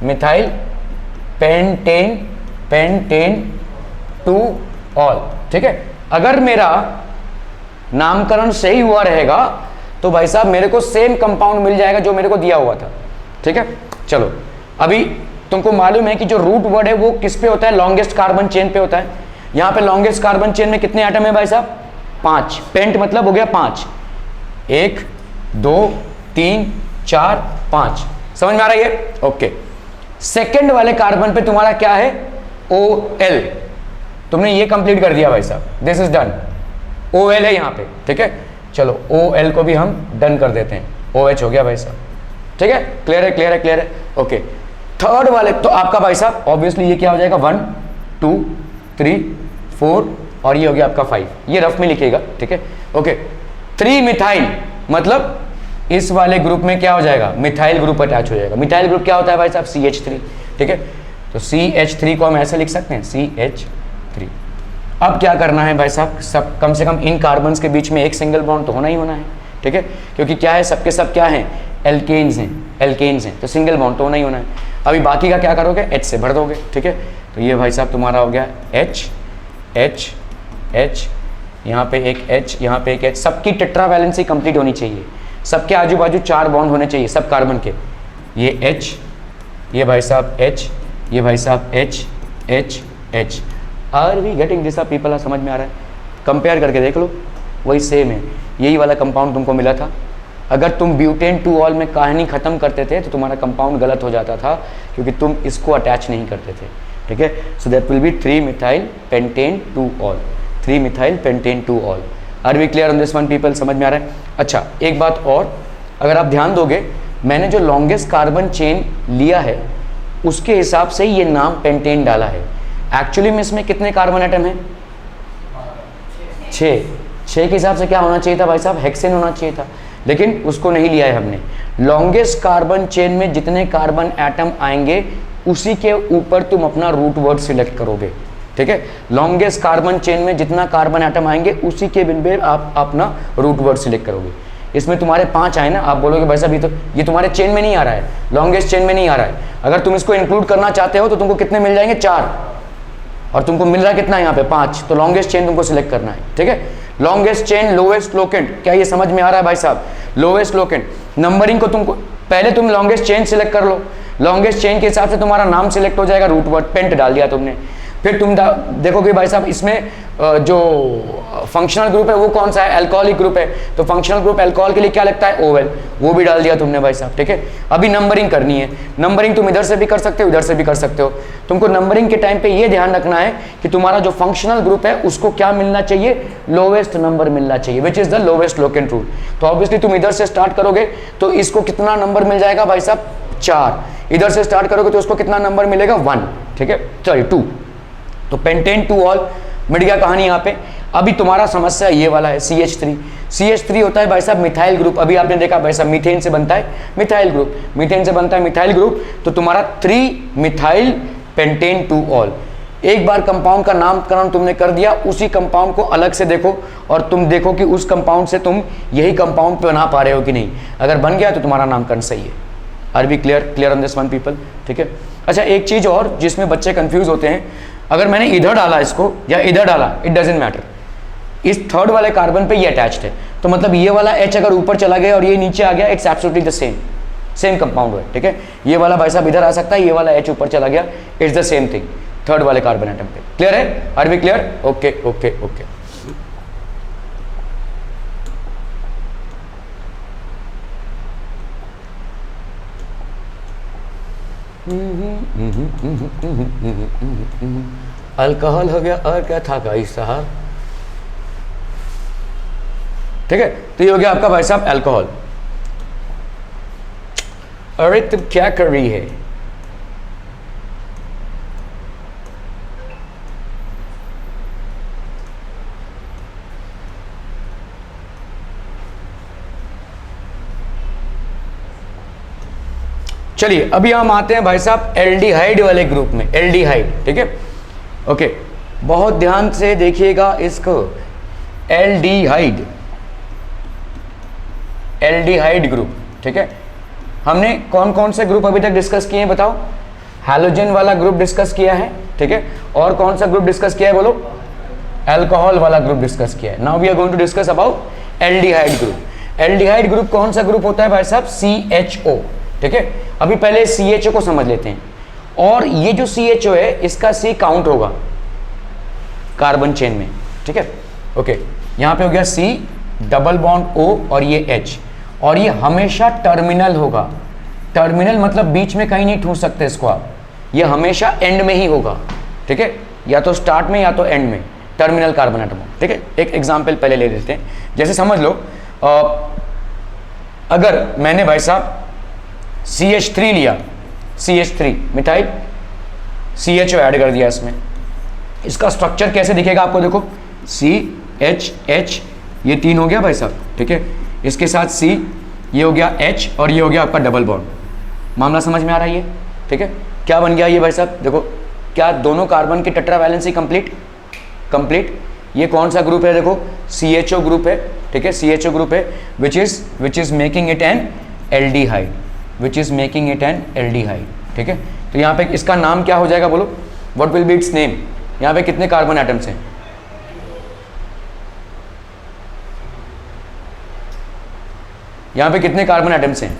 मिथाइल पेंटेन टू ऑल। ठीक है, अगर मेरा नामकरण सही हुआ रहेगा तो भाई साहब मेरे को सेम कंपाउंड मिल जाएगा जो मेरे को दिया हुआ था। ठीक है, चलो अभी तुमको मालूम है कि जो रूट वर्ड है वो किस पे होता है, लॉन्गेस्ट कार्बन चेन पे होता है। यहाँ पे लॉन्गेस्ट कार्बन चेन में कितने एटम है भाई साहब, 5, पेंट मतलब हो गया 5, 1 2 3 4 5, समझ में आ रहा है। ओके, सेकंड वाले कार्बन पे तुम्हारा क्या है, OL, तुमने ये कंप्लीट कर दिया भाई साहब, दिस इज डन। OL है यहाँ पे, ठीक है। चलो OL को भी हम डन कर देते हैं, OH हो गया भाई साहब, ठीक है। क्लियर है, क्लियर है, क्लियर है, ओके। थर्ड वाले तो आपका भाई साहब ऑब्वियसली ये क्या हो जाएगा, 1 2 3 4 और ये हो गया आपका 5, ये रफ में लिखिएगा, ठीक है, ओके। 3 मिथाइल मतलब इस वाले ग्रुप में क्या हो जाएगा, मिथाइल ग्रुप अटैच हो जाएगा। मिथाइल ग्रुप क्या होता है भाई साहब, CH3, ठीक है। तो CH3 को हम ऐसे लिख सकते हैं, CH3। अब क्या करना है भाई साहब, सब कम से कम इन कार्बन्स के बीच में एक सिंगल बॉन्ड तो होना ही होना है, ठीक है, क्योंकि क्या है, सबके सब क्या हैं, एल्केन्स हैं, एल्केन्स हैं, तो सिंगल बॉन्ड तो होना ही होना है। अभी बाकी का क्या करोगे, H से भर दोगे, ठीक है। तो ये भाई साहब तुम्हारा हो गया H H H, यहाँ पे एक H, यहाँ पे एक H, सबकी टेट्रा वैलेंसी कंप्लीट होनी चाहिए, सबके आजू बाजू 4 बॉन्ड होने चाहिए सब कार्बन के। ये H, ये भाई साहब H, ये भाई साहब H H H। Are we getting this, people आ, समझ में आ रहा है? कंपेयर करके देख लो, वही सेम है, यही वाला कंपाउंड तुमको मिला था। अगर तुम ब्यूटेन 2 ऑल में कहानी ख़त्म करते थे तो तुम्हारा कंपाउंड गलत हो जाता था, क्योंकि तुम इसको अटैच नहीं करते थे, ठीक है। So that will be 3 methyl pentane 2 ol, 3 methyl pentane 2 ol. Are we clear on this one people, समझ में आ रहा है? अच्छा, एक बात और, अगर आप ध्यान दोगे, मैंने जो लॉन्गेस्ट कार्बन चेन लिया है उसके हिसाब से ये नाम पेंटेन डाला है। एक्चुअली में इसमें कितने कार्बन एटम है, 6 के हिसाब से क्या होना चाहिए था भाई साहब, हेक्सेन होना चाहिए था, लेकिन उसको नहीं लिया है हमने। लॉन्गेस्ट कार्बन चेन में जितने कार्बन एटम आएंगे उसी के ऊपर तुम अपना रूट वर्ड सिलेक्ट करोगे, ठीक है। लॉन्गेस्ट कार्बन चेन में जितना कार्बन एटम आएंगे उसी के बिन पे आप अपना रूट वर्ड सिलेक्ट करोगे। इसमें तुम्हारे 5 आए ना, आप बोलोगे भाई साहब ये तुम्हारे चेन में नहीं आ रहा है, लॉन्गेस्ट चेन में नहीं आ रहा है। अगर तुम इसको इंक्लूड करना चाहते हो तो तुमको कितने मिल जाएंगे, 4, और तुमको मिल रहा है कितना यहाँ पे, 5, तो लॉन्गेस्ट चेन तुमको सिलेक्ट करना है, ठीक है। लॉन्गेस्ट चेन, लोवेस्ट लोकेंट, क्या ये समझ में आ रहा है भाई साहब? लोवेस्ट लोकेंट नंबरिंग को तुमको पहले तुम लॉन्गेस्ट चेन सिलेक्ट कर लो, लॉन्गेस्ट चेन के हिसाब से तुम्हारा नाम सिलेक्ट हो जाएगा, रूट वर्ड पेंट डाल दिया तुमने। फिर तुम देखोगे भाई साहब इसमें जो फंक्शनल ग्रुप है वो कौन सा है, अल्कोहलिक ग्रुप है, तो फंक्शनल ग्रुप अल्कोहल के लिए क्या लगता है, OL, वो भी डाल दिया तुमने भाई साहब, ठीक है। अभी नंबरिंग करनी है, नंबरिंग तुम इधर से भी कर सकते हो, इधर से भी कर सकते हो। तुमको नंबरिंग के टाइम पे ये ध्यान रखना है कि तुम्हारा जो फंक्शनल ग्रुप है उसको क्या मिलना चाहिए, लोवेस्ट नंबर मिलना चाहिए, which is the lowest locant rule. तो ऑब्वियसली तुम इधर से स्टार्ट करोगे तो इसको कितना नंबर मिल जाएगा भाई साहब, 4। इधर से स्टार्ट करोगे तो उसको कितना नंबर मिलेगा, 1, ठीक है, सॉरी 2। तो पेंटेन 2 ऑल मिट गया कहानी यहाँ पे। अभी तुम्हारा समस्या ये वाला है, CH3। CH3 होता है भाई साहब मिथाइल ग्रुप, अभी आपने देखा भाई साहब मीथेन से बनता है मिथाइल ग्रुप, मीथेन से बनता है मिथाइल ग्रुप, तो तुम्हारा 3 मिथाइल पेंटेन 2 ऑल। एक बार कंपाउंड का नामकरण तुमने कर दिया, उसी कंपाउंड को अलग से देखो और तुम देखो कि उस कंपाउंड से तुम यही कंपाउंड बना पा रहे हो कि नहीं। अगर बन गया तो तुम्हारा नामकरण सही है। Are be clear on this one people, ठीक है। अच्छा, एक चीज़ और जिसमें बच्चे कंफ्यूज होते हैं, अगर मैंने इधर डाला इसको या इधर डाला, इट डजेंट मैटर, इस थर्ड वाले कार्बन पे ये अटैच्ड है, तो मतलब ये वाला H अगर ऊपर चला गया और ये नीचे आ गया, it's absolutely the same compound है, ठीक है। ये वाला भाई साहब इधर आ सकता है, ये वाला H ऊपर चला गया, it's the same thing third वाले कार्बन एटम पे। क्लियर है? Are we clear? Okay okay okay. Alcohol हो गया और क्या था भाई साहब, ठीक है। तो ये हो गया आपका भाई साहब अल्कोहल। अरे तुम क्या कर रही है? चलिए अभी हम आते हैं भाई साहब एल्डिहाइड वाले ग्रुप में, एल्डिहाइड, ठीक है। ओके, बहुत ध्यान से देखिएगा इसको। एल्डिहाइड, एल्डिहाइड ग्रुप, ठीक है। हमने कौन कौन से ग्रुप अभी तक डिस्कस किए हैं बताओ? हैलोजन वाला ग्रुप डिस्कस किया है, ठीक है। और कौन सा ग्रुप डिस्कस किया है बोलो? अल्कोहल वाला ग्रुप डिस्कस किया है। Now we are going to discuss about aldehyde group. Aldehyde group कौन सा ग्रुप होता है भाई साहब? CHO, ठीक है। अभी पहले CHO को समझ लेते हैं। और ये जो CHO है इसका C काउंट होगा कार्बन चेन में, ठीक है। ओके, यहाँ पे हो गया C, डबल बॉन्ड O और ये H, और ये हमेशा टर्मिनल होगा। टर्मिनल मतलब बीच में कहीं नहीं ठूंस सकते इसको आप, ये हमेशा एंड में ही होगा, ठीक है। या तो स्टार्ट में या तो एंड में टर्मिनल कार्बन एटम हो, ठीक है। एक एग्जाम्पल पहले ले लेते हैं, जैसे समझ लो अगर मैंने भाई साहब CH3 लिया, CH3 मिथाइल CHO ऐड कर दिया इसमें, इसका स्ट्रक्चर कैसे दिखेगा आपको, देखो CHH ये 3 हो गया भाई साहब, ठीक है। इसके साथ C ये हो गया H और ये हो गया आपका डबल बॉन्ड। मामला समझ में आ रहा है ये, ठीक है। क्या बन गया ये भाई साहब, देखो क्या दोनों कार्बन की टेट्रा वैलेंसी कंप्लीट। ये कौन सा ग्रुप है, देखो CHO ग्रुप है, ठीक है, CHO ग्रुप है which is making it N aldehyde, ठीक है। तो यहाँ पे इसका नाम क्या हो जाएगा, बोलो what will B it's name. यहाँ पे कितने कार्बन एटम्स हैं, यहाँ पे कितने कार्बन एटम्स हैं,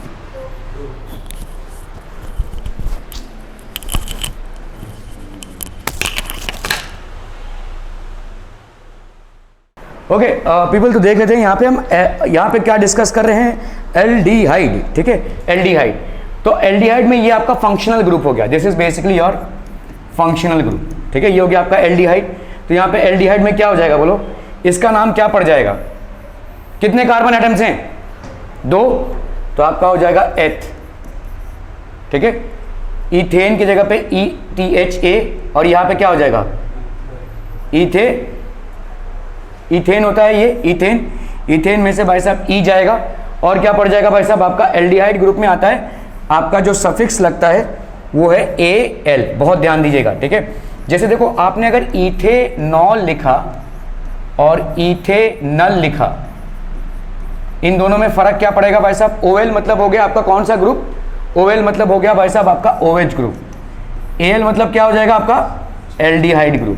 ओके पीपल। तो देख लेते हैं यहाँ पे हम यहाँ पे क्या डिस्कस कर रहे हैं, एल्डिहाइड, ठीक है, एल्डिहाइड। तो एल्डिहाइड में ये आपका फंक्शनल ग्रुप हो गया, this is basically your functional group, ठीक है। ये हो गया आपका एल्डिहाइड। तो यहाँ पे एल्डिहाइड में क्या हो जाएगा, बोलो इसका नाम क्या पड़ जाएगा, कितने कार्बन एटम्स हैं, 2, तो आपका हो जाएगा एथ, ठीक है। इथेन की जगह पे ETHA और यहाँ पे क्या हो जाएगा इथेन होता है ये, इथेन में से भाई साहब E जाएगा और क्या पड़ जाएगा भाई साहब, आपका एल्डिहाइड ग्रुप में आता है, आपका जो सफिक्स लगता है वो है AL, बहुत ध्यान दीजिएगा, ठीक है। जैसे देखो आपने अगर इथेनॉल लिखा और इथेनल लिखा, इन दोनों में फर्क क्या पड़ेगा भाई साहब, OL मतलब हो गया आपका कौन सा ग्रुप, OL मतलब हो गया भाई साहब आपका OH ग्रुप, AL मतलब क्या हो जाएगा आपका एल्डिहाइड ग्रुप,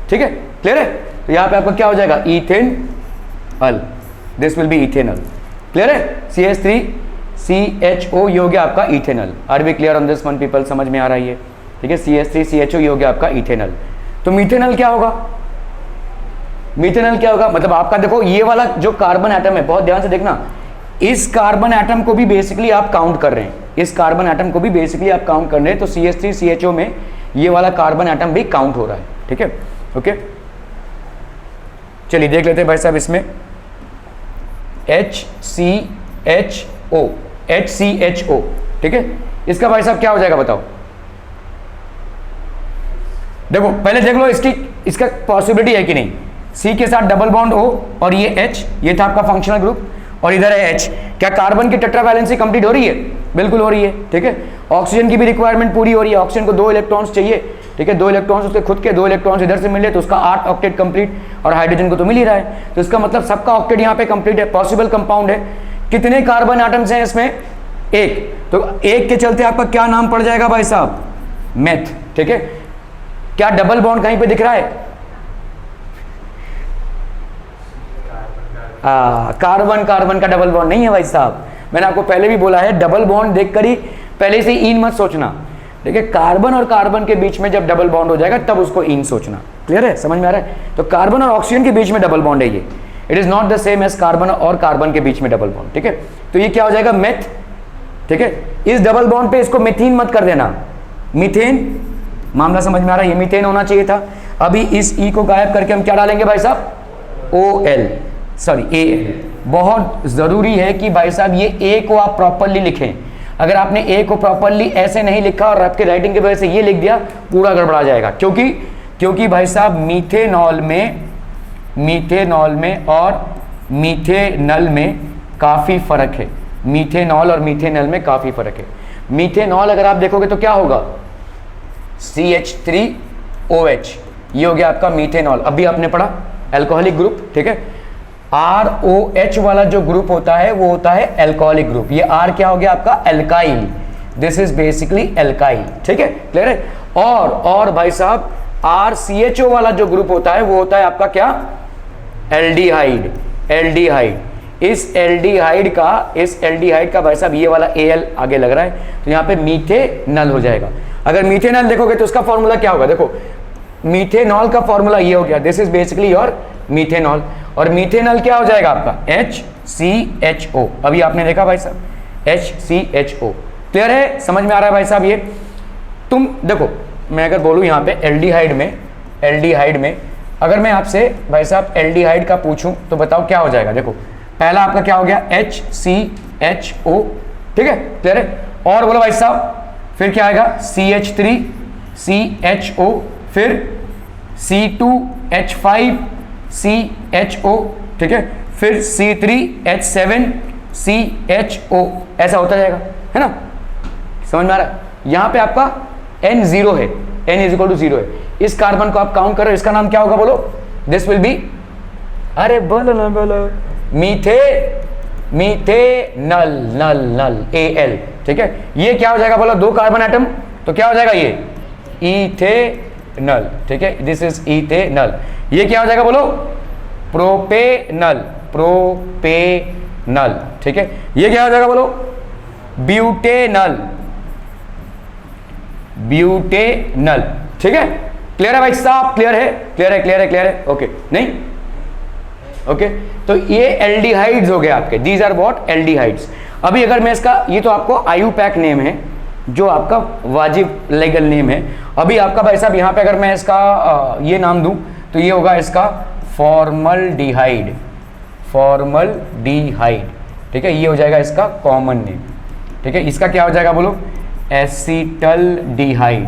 ठीक है, क्लियर है। तो यहाँ पे आपका क्या हो जाएगा ethanol, this will be ethanol, clear है। CH3CHO ये हो गया आपका ethanol. Are we clear on this one people, समझ में आ रहा है ये, ठीक है। CH3CHO ये हो गया आपका इथेनॉल। तो मीथेनॉल क्या होगा, मतलब आपका देखो ये वाला जो कार्बन एटम है, बहुत ध्यान से देखना, इस कार्बन एटम को भी बेसिकली आप काउंट कर रहे हैं, तो CH3CHO में ये वाला कार्बन एटम भी काउंट हो रहा है, ठीक है, ओके। चलिए देख लेते हैं भाई साहब इसमें HCHO, ठीक है। इसका भाई साहब क्या हो जाएगा बताओ, देखो पहले देख लो इसका पॉसिबिलिटी है कि नहीं। C के साथ डबल बॉन्ड O और ये H, ये था आपका फंक्शनल ग्रुप, और इधर है H। क्या कार्बन की टेट्रा वैलेंसी कंप्लीट हो रही है, बिल्कुल हो रही है, ठीक है। ऑक्सीजन की भी रिक्वायरमेंट पूरी हो रही है, ऑक्सीजन को 2 इलेक्ट्रॉन्स चाहिए, ठीक है, 2 इलेक्ट्रॉन्स उसके खुद के, 2 इलेक्ट्रॉन्स इधर से मिले तो उसका 8 ऑक्टेट कंप्लीट, और हाइड्रोजन को तो मिल ही रहा है, तो इसका मतलब सबका ऑक्टेट यहाँ पे कंप्लीट है, पॉसिबल कंपाउंड है। कितने कार्बन एटम्स हैं इसमें, 1, तो 1 के चलते आपका क्या नाम पड़ जाएगा भाई साहब, मेथ, ठीक है। क्या डबल बॉन्ड कहीं पे दिख रहा है, कार्बन का डबल बॉन्ड नहीं है भाई साहब, मैंने आपको पहले भी बोला है, डबल बॉन्ड देखकर ही पहले से इन मत सोचना, ठीक है। कार्बन और कार्बन के बीच में जब डबल बॉन्ड हो जाएगा तब उसको इन सोचना, क्लियर है, समझ में आ रहा है। तो कार्बन और ऑक्सीजन के बीच में डबल बॉन्ड है ये, it is not the same as carbon और कार्बन के बीच में डबल बॉन्ड, ठीक है। तो ये क्या हो जाएगा, मेथ, ठीक है। इस डबल बॉन्ड पे इसको मिथीन मत कर देना, मीथेन, मामला समझ में आ रहा है, ये मीथेन होना चाहिए था। अभी इस E को गायब करके हम क्या डालेंगे भाई साहब, AL। बहुत जरूरी है कि भाई साहब ये A को आप प्रॉपरली लिखें। अगर आपने A को प्रॉपरली ऐसे नहीं लिखा और आपके राइटिंग की वजह से ये लिख दिया, पूरा गड़बड़ा जाएगा, क्योंकि भाई साहब मीथेनॉल में और मीथेनल में काफ़ी फ़र्क है, मीथेनॉल और मीथेनल में काफ़ी फ़र्क है। मीथेनॉल अगर आप देखोगे तो क्या होगा, CH3OH, ये हो गया आपका मीथेनॉल, अभी आपने पढ़ा एल्कोहलिक ग्रुप, ठीक है। ROH वाला जो ग्रुप होता है वो होता है एल्कोहलिक ग्रुप, ये R क्या हो गया आपका, alkyl, this is basically alkyl, ठीक है, क्लियर है। और भाई साहब RCHO वाला जो ग्रुप होता है वो होता है आपका क्या, एल्डिहाइड। इस एल्डिहाइड का भाई साहब ये वाला AL आगे लग रहा है, तो यहाँ पे मीथेनल हो जाएगा। अगर मीथेनल देखोगे तो उसका फॉर्मूला क्या होगा, देखो मीथेनॉल का फॉर्मूला ये हो गया, this is basically your methanol, और मीथेनॉल क्या हो जाएगा आपका, HCHO। अभी आपने देखा भाई साहब HCHO, क्लियर है, समझ में आ रहा है भाई साहब। ये तुम देखो मैं अगर बोलूँ यहाँ पे एल्डिहाइड में अगर मैं आपसे भाई साहब एल्डिहाइड का पूछूं तो बताओ क्या हो जाएगा। देखो पहला आपका क्या हो गया HCHO, ठीक है, क्लियर है। और बोलो भाई साहब फिर क्या आएगा CH3CHO, फिर C2H5CHO, ठीक है, फिर C3H7CHO, ऐसा होता जाएगा, है ना, समझ में आ रहा है। यहां पे आपका N 0 है, N इज इक्वल टू 0 है। इस कार्बन को आप काउंट करो, इसका नाम क्या होगा बोलो, दिस विल बी, अरे बोलो ना बोलो, मीथेनल, नल Al, ठीक है। ये क्या हो जाएगा बोलो, 2 कार्बन एटम, तो क्या हो जाएगा ये इथेनल, ठीक है, दिस इज इथेनल। ये क्या हो जाएगा बोलो, प्रोपेनल, ठीक है। ये क्या हो जाएगा बोलो, ब्यूटेनल, ठीक है। क्लियर है भाई साहब, क्लियर है, ओके, नहीं ओके। तो ये एल्डिहाइड्स हो गए आपके, दीज आर व्हाट, एल्डिहाइड्स। अभी अगर मैं इसका, ये तो आपको IUPAC नेम है जो आपका वाजिब लीगल नेम है। अभी आपका भाई साहब यहाँ पे अगर मैं इसका ये नाम दूं तो ये होगा इसका फॉर्मल्डिहाइड, ठीक है, ये हो जाएगा इसका कॉमन नेम, ठीक है। इसका क्या हो जाएगा बोलो, एसिटल्डिहाइड,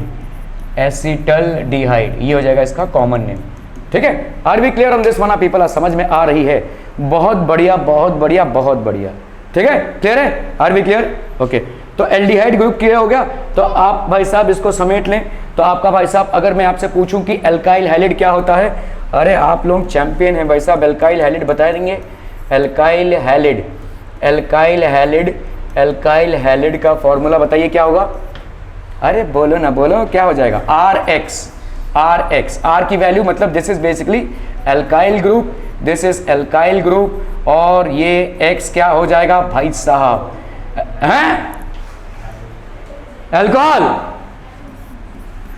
ये हो जाएगा इसका कॉमन नेम, ठीक है। Are we clear on this one people, समझ में आ रही है, बहुत बढ़िया, ठीक है, क्लियर है, आर वी क्लियर, ओके। तो एल्डिहाइड ग्रुप क्लियर हो गया। तो आप भाई साहब इसको समेट लें। तो आपका भाई साहब अगर मैं आपसे पूछूं कि एल्काइल हैलिड क्या होता है, अरे आप लोग चैंपियन हैं भाई साहब, एल्काइल हैलिड बता देंगे। एल्काइल हैलिड का फॉर्मूला बताइए क्या होगा, अरे बोलो ना बोलो, क्या हो जाएगा, आर की वैल्यू, मतलब this is basically alkyl group, this is alkyl group, और ये एक्स क्या हो जाएगा भाई साहब, हैं, अल्कोहल।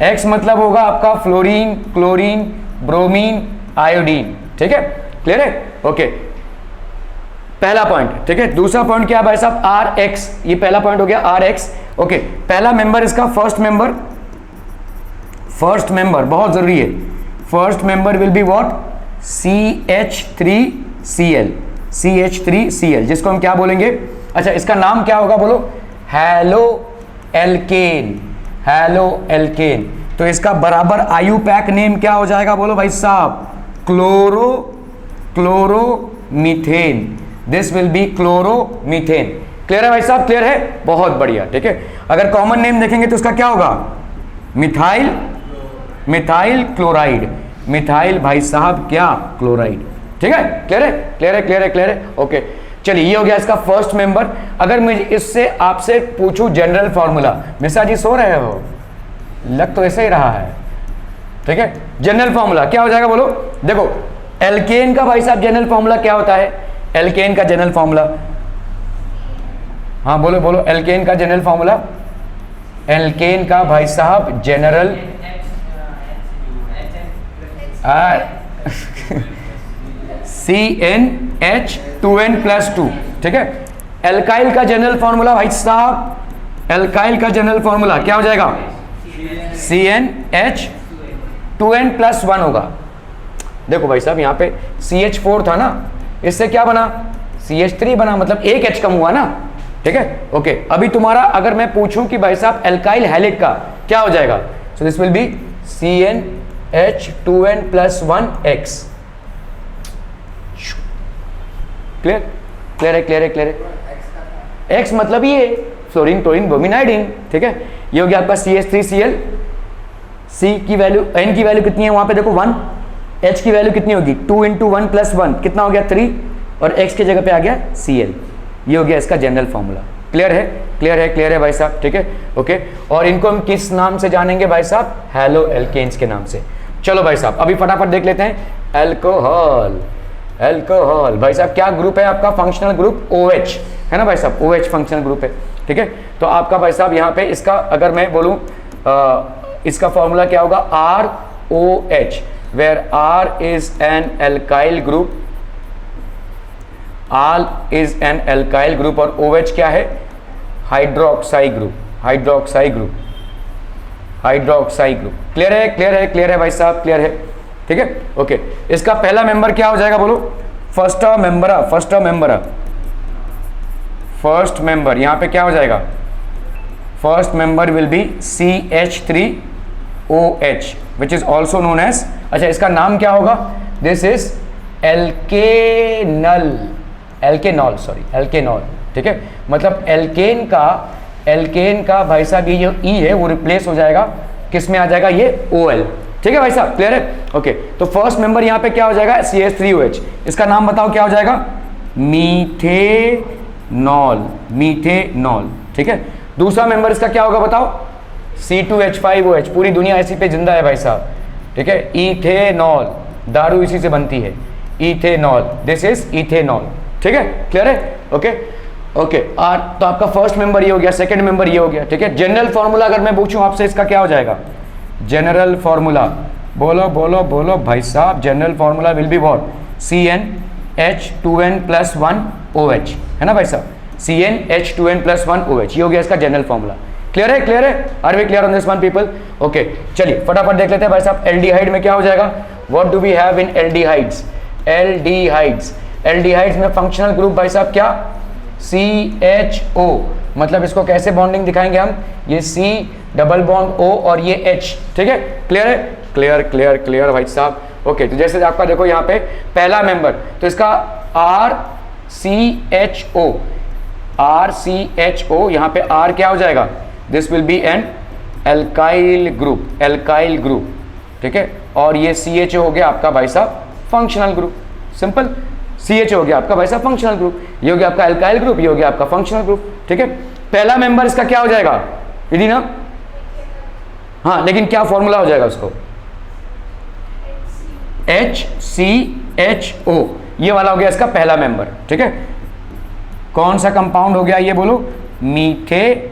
एक्स मतलब होगा आपका फ्लोरीन, क्लोरीन, ब्रोमीन, आयोडीन, ठीक है, क्लियर है, ओके। पहला पॉइंट, ठीक है। दूसरा पॉइंट क्या भाई साहब, आर एक्स, ये पहला पॉइंट हो गया, आर एक्स, ओके। पहला मेंबर इसका फर्स्ट मेंबर बहुत जरूरी है, first member will be what, CH3Cl, जिसको हम क्या बोलेंगे, अच्छा इसका नाम क्या होगा बोलो, हेलो एल्केन। तो इसका बराबर IUPAC नेम क्या हो जाएगा बोलो भाई साहब, chloromethane, this will B chloromethane. Clear है भाई साहब, क्लियर है, बहुत बढ़िया, ठीक है। अगर कॉमन नेम देखेंगे तो उसका क्या होगा, मिथाइल क्लोराइड, मिथाइल भाई साहब क्या, क्लोराइड, ठीक है, क्लियर है, ओके। चलिए ये हो गया इसका फर्स्ट मेंबर। अगर मैं इससे आपसे पूछूं जनरल फॉर्मूला, मिश्रा जी सो रहे हो, लग तो ऐसे ही रहा है, ठीक है। जनरल फॉर्मूला क्या हो जाएगा बोलो, देखो एल्केन का भाई साहब जनरल फॉर्मूला क्या होता है, एल्केन का जनरल फॉर्मूला, हाँ बोलो, एल्केन का जनरल फॉर्मूला, एल्केन का भाई साहब जनरल CnH2n+2, ठीक है। एल्काइल का जनरल फॉर्मूला भाई साहब, एल्काइल का जनरल फॉर्मूला क्या हो जाएगा, CnH2n+1 होगा। देखो भाई साहब यहाँ पे CH4 था ना, इससे क्या बना, CH3 बना, मतलब एक H कम हुआ ना, ठीक है, ओके। अभी तुम्हारा अगर मैं पूछूं कि भाई साहब एल्काइल हैलिड का क्या हो जाएगा, सो this will B CnH2n+1X। Clear है। X मतलब ये फ्लोरीन, क्लोरीन, ब्रोमीन, आयोडीन, ठीक है। ये हो गया आपका CH3Cl। C की वैल्यू, N की वैल्यू कितनी है वहां पे देखो 1, H की वैल्यू कितनी होगी 2 × 1 + 1 कितना हो गया 3, और X की जगह पे आ गया Cl। ये हो गया इसका जनरल फॉर्मूला। क्लियर है भाई साहब, ठीक है, ओके। और इनको हम किस नाम से जानेंगे भाई साहब, हेलो एल्केन्स के नाम से। चलो भाई साहब अभी फटाफट देख लेते हैं, अल्कोहल भाई साहब क्या ग्रुप है आपका, फंक्शनल ग्रुप OH है ना भाई साहब, OH फंक्शनल ग्रुप है, ठीक है। तो आपका भाई साहब यहाँ पे इसका अगर मैं बोलूँ इसका फॉर्मूला क्या होगा, ROH, where R is an alkyl group, R is an alkyl group, और OH क्या है, hydroxy group, hydroxy group. Clear है, क्लियर है, क्लियर है भाई साहब, क्लियर है, ठीक है, ओके। इसका पहला मेंबर क्या हो जाएगा बोलो? First member, first member, first member यहां पे क्या हो जाएगा? First member will be CH3OH which is also known as, अच्छा इसका नाम क्या होगा? This is alkanal, alkanol, sorry alkanol, ठीक है। मतलब एल्केन का भाई साहब ये जो ई है वो रिप्लेस हो जाएगा किस में आ जाएगा? ये OL, ठीक है भाई साहब, क्लियर है, ओके। तो फर्स्ट मेंबर यहां पे क्या हो जाएगा? CH3OH। इसका नाम बताओ क्या हो जाएगा? मीथेनॉल, मीथेनॉल, ठीक है। दूसरा मेंबर इसका क्या होगा बताओ? C2H5OH। पूरी दुनिया इसी पे जिंदा है भाई साहब, ठीक है। इथेनॉल, दारू इसी से बनती है, इथेनॉल, दिस इज इथेनॉल, ठीक है, क्लियर है, ओके ओके। और तो आपका फर्स्ट मेंबर ये हो गया, सेकंड मेंबर ये हो गया, ठीक है। जनरल फॉर्मूला अगर मैं पूछूं आपसे इसका क्या हो जाएगा? जनरल फॉर्मूला बोलो बोलो बोलो भाई साहब, general formula will be what? CnH2n+1OH, है ना भाई साहब? CnH2n+1OH, ये हो गया इसका जनरल फॉर्मूला। क्लियर है, क्लियर है, are we clear on this one people? Okay, चलिए फटाफट देख लेते हैं भाई साहब। एल्डिहाइड में क्या हो जाएगा? What do we have in aldehydes? Aldehydes, aldehydes में फंक्शनल ग्रुप भाई साहब क्या? CHO। मतलब इसको कैसे बॉन्डिंग दिखाएंगे हम? ये C डबल बॉन्ड O और ये H, ठीक है, क्लियर है, क्लियर क्लियर क्लियर भाई साहब, ओके। तो जैसे आपका देखो यहाँ पे पहला मेंबर, तो इसका RCHO, RCHO, यहाँ पे R क्या हो जाएगा? This will be an alkyl group, alkyl group, ठीक है। और ये CHO हो गया आपका भाई साहब फंक्शनल ग्रुप, सिंपल। CH हो गया आपका भाई साहब फंक्शनल ग्रुप, ये हो गया आपका एल्काइल ग्रुप, ये हो गया आपका फंक्शनल ग्रुप, ठीक है। पहला मेंबर इसका क्या हो जाएगा? यदि ना, हाँ लेकिन क्या फॉर्मूला हो जाएगा उसको? HCHO, ये वाला हो गया इसका पहला मेंबर, ठीक है। कौन सा कंपाउंड हो गया ये बोलो? मीथेनल,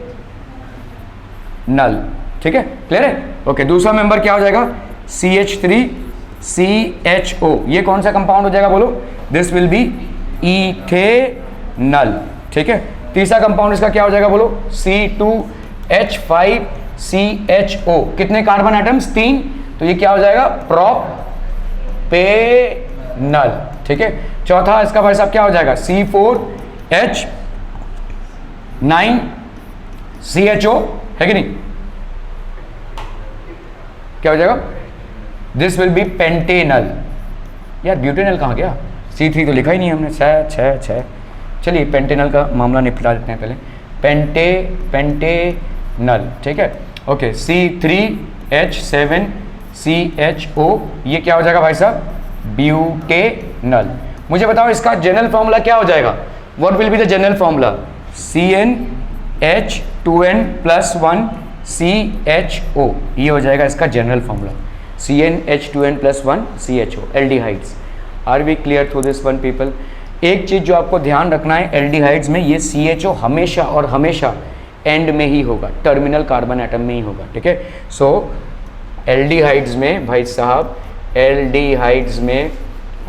ठीक है, क्लियर है, ओके। दूसरा मेंबर क्या हो जाएगा? CH3CHO, ये कौन सा कंपाउंड हो जाएगा बोलो? दिस विल बी इथेनल, ठीक है। तीसरा कंपाउंड इसका क्या हो जाएगा बोलो? C2H5CHO, कितने कार्बन एटम्स? 3, तो ये क्या हो जाएगा? प्रोपेनल, ठीक है। चौथा इसका भाई साहब क्या हो जाएगा? C4H9CHO, है कि नहीं? क्या हो जाएगा? This will B Pantanal. यार ब्यूटेनल कहाँ गया? C3 तो लिखा ही नहीं हमने, 6। चलिए पेंटेनल का मामला निपटा देते हैं पहले। पेंटेनल, ठीक है, ओके। C3H7CHO, ये क्या हो जाएगा भाई साहब? ब्यूटेनल। मुझे बताओ इसका जनरल फॉर्मूला क्या हो जाएगा? What will be the general formula? CnH2n+1CHO, ये हो जाएगा इसका general formula, CnH2n+1CHO, aldehydes. Are we clear through this one people? एक चीज़ जो आपको ध्यान रखना है, एल्डिहाइड्स में ये CHO हमेशा और हमेशा एंड में ही होगा, टर्मिनल कार्बन एटम में ही होगा, ठीक है। सो एल्डिहाइड्स में भाई साहब, एल्डिहाइड्स में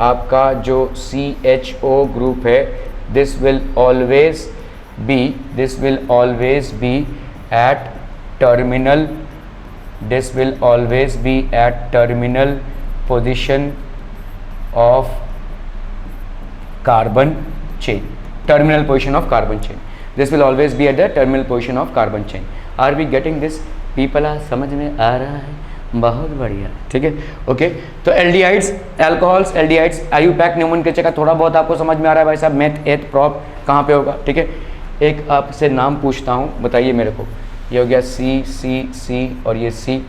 आपका जो CHO ग्रुप है, this will always be at terminal, this will always be at terminal position of carbon chain, terminal position of carbon chain, this will always be at the terminal position of carbon chain. Are we getting this people? समझ में आ रहा है? बहुत बढ़िया, ठीक है, okay. तो एल्डिहाइड्स, एल्कोहल्स, एल्डिहाइड्स, आयुपैक, न्यूमेनक्लेचर का थोड़ा बहुत आपको समझ में आ रहा है भाई साहब। मेथ, एथ, प्रॉप कहाँ पे होगा, ठीक है। एक आपसे नाम पूछता हूँ, बताइए मेरे को। ये हो गया C और ये C,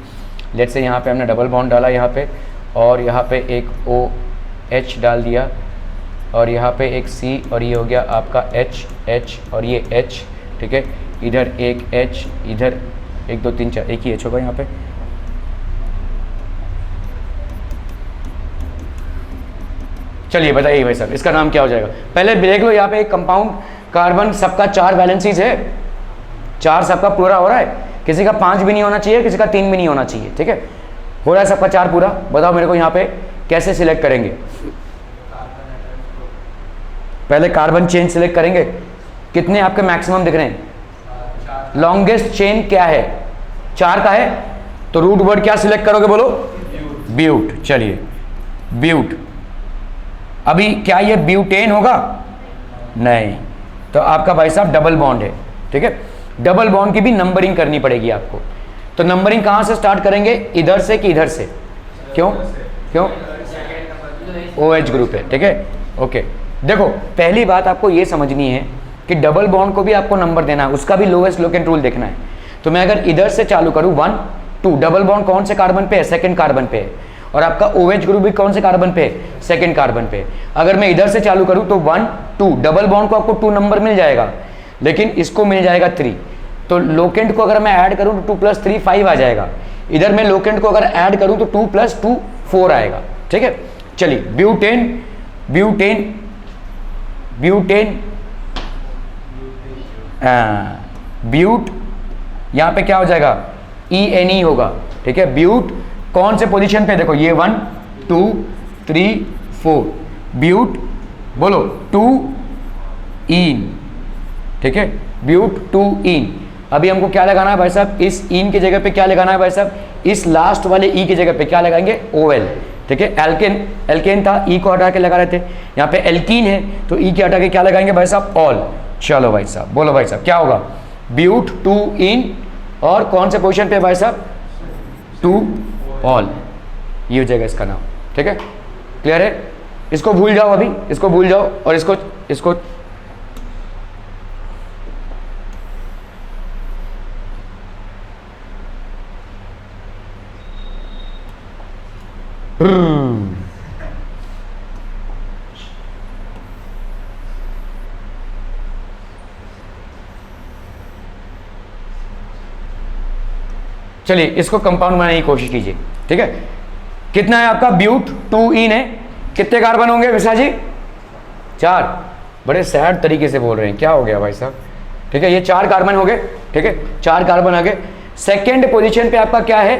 लेट से यहाँ पे हमने डबल बॉन्ड डाला यहाँ पे, और यहाँ पे एक OH डाल दिया, और यहाँ पे एक C, और ये हो गया आपका H और ये H, ठीक है। इधर एक H, इधर 1 2 3 4, एक ही H होगा यहाँ पे। चलिए बताइए भाई साहब इसका नाम क्या हो जाएगा? पहले देख लो यहाँ पे एक कंपाउंड कार्बन सबका 4 वैलेंसीज है, 4 सबका पूरा हो रहा है, किसी का 5 भी नहीं होना चाहिए, किसी का 3 भी नहीं होना चाहिए, ठीक है। हो रहा है सबका 4 पूरा। बताओ मेरे को यहाँ पे कैसे सिलेक्ट करेंगे? पहले कार्बन चेन सिलेक्ट करेंगे, कितने आपके मैक्सिमम दिख रहे हैं? लॉन्गेस्ट चेन क्या है? 4 का है, तो रूट वर्ड क्या सिलेक्ट करोगे बोलो? ब्यूट। चलिए ब्यूट, अभी क्या ये ब्यूटेन होगा? नहीं, तो आपका भाई साहब डबल बॉन्ड है, ठीक है। डबल बॉन्ड की भी नंबरिंग करनी पड़ेगी आपको। तो नंबरिंग कहां से स्टार्ट करेंगे? इधर से कि इधर से? क्यों क्यों? OH ग्रुप है, ठीक है, ओके। देखो पहली बात आपको ये समझनी है कि डबल बॉन्ड को भी आपको नंबर देना है, उसका भी लोएस्ट लोकेंट रूल देखना है। तो मैं अगर इधर से चालू करूं 1 2, डबल बॉन्ड कौन से कार्बन पे है? सेकंड कार्बन पे है। और आपका OH ग्रुप भी कौन से कार्बन पे है? सेकंड कार्बन पे। अगर मैं इधर से चालू करूं तो 1 2, डबल बॉन्ड को आपको 2 नंबर मिल जाएगा, लेकिन इसको मिल जाएगा 3। तो लोकेंट को अगर मैं ऐड करूं तो 2 + 3 5 आ जाएगा। इधर मैं लोकेंट को अगर ऐड करूं तो 2 + 2 4 आएगा, ठीक है। चलिए ब्यूटेन, ब्यूटेन, ब्यूटेन, ब्यूट, यहां पे क्या हो जाएगा? ENE होगा, ठीक है। ब्यूट कौन से पोजीशन पे? देखो ये 1 2 3 4, ब्यूट बोलो 2 इन, ठीक है, ब्यूट 2 इन। अभी हमको क्या लगाना है भाई साहब? इस इन की जगह पे क्या लगाना है भाई साहब? इस लास्ट वाले ई की जगह पे क्या लगाएंगे? OL, ठीक है। एल्केन, एल्केन था, ई को हटा के लगा रहे थे, यहाँ पे एल्कीन है तो ई के हटा के क्या लगाएंगे भाई साहब? ऑल। चलो भाई साहब बोलो भाई साहब क्या होगा? ब्यूट 2 इन, और कौन से पोजीशन पे भाई साहब? 2 ऑल, ये हो जाएगा इसका नाम, ठीक है। क्लियर है? इसको भूल जाओ, अभी इसको भूल जाओ और इसको इसको चलिए इसको कंपाउंड बनाने की कोशिश कीजिए, ठीक है। कितना है आपका? ब्यूट 2 इन है, कितने कार्बन होंगे विशा जी? 4। बड़े सैड तरीके से बोल रहे हैं, क्या हो गया भाई साहब? ठीक है, ये 4 कार्बन हो गए, ठीक है, 4 कार्बन आ गए। सेकेंड पोजीशन पे आपका क्या है?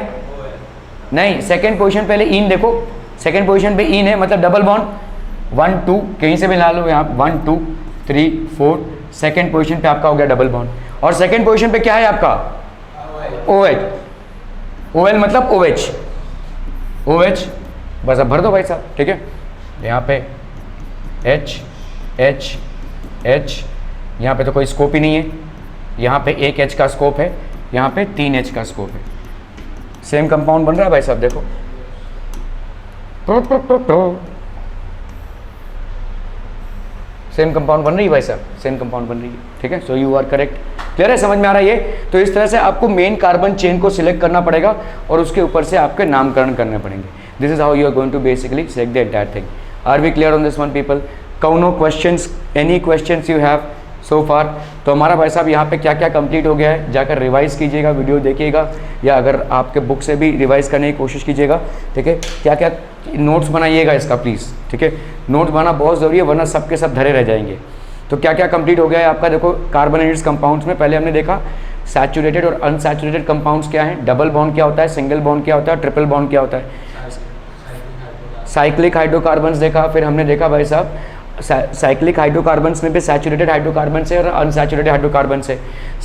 नहीं, सेकेंड पोजीशन पहले इन देखो, सेकेंड पोजीशन पे इन है, मतलब डबल बॉन्ड 1 2, कहीं से भी ला लो यहाँ 1 2 3 4, सेकेंड पोजीशन पे आपका हो गया डबल बॉन्ड। और सेकेंड पोजीशन पे क्या है आपका? OH, OL मतलब OH, OH बस अब भर दो भाई साहब, ठीक है। यहाँ पे H H H, यहाँ पे तो कोई स्कोप ही नहीं है, यहाँ पे 1 H का स्कोप है, यहाँ पे 3 H का स्कोप है। सेम कंपाउंड बन रहा है भाई साहब, देखो सेम कंपाउंड बन रही है भाई साहब, सेम कंपाउंड बन रही है, ठीक है। So you are correct. Clear है? समझ में आ रहा है ये? तो इस तरह से आपको मेन कार्बन चेन को सिलेक्ट करना पड़ेगा और उसके ऊपर से आपके नामकरण करने पड़ेंगे। This is how you are going to basically select the entire thing. Are we clear on this one people? No questions, any questions you have so far? तो हमारा भाई साहब यहाँ पे क्या क्या कंप्लीट हो गया है, जाकर रिवाइज कीजिएगा, वीडियो देखिएगा, या अगर आपके बुक से भी रिवाइज करने की कोशिश कीजिएगा, ठीक है। क्या क्या नोट्स बनाइएगा इसका प्लीज़, ठीक है। नोट्स बनाना बहुत ज़रूरी है, वरना सबके सब धरे रह जाएंगे। तो क्या क्या कंप्लीट हो गया है आपका? देखो कार्बोनेटेड कंपाउंड्स में पहले हमने देखा सैचुरेटेड और अनसैचुरेटेड कंपाउंड्स क्या है, डबल बॉन्ड क्या होता है, सिंगल बॉन्ड क्या होता है, ट्रिपल बॉन्ड क्या होता है, साइक्लिक हाइड्रोकार्बन्स देखा। फिर हमने देखा भाई साहब साइक्लिक हाइड्रोकार्बन्स में भी सैचुरेटेड हाइड्रोकार्बन्स है और अनसैचुरेटेड हाइड्रोकार्बन्स है।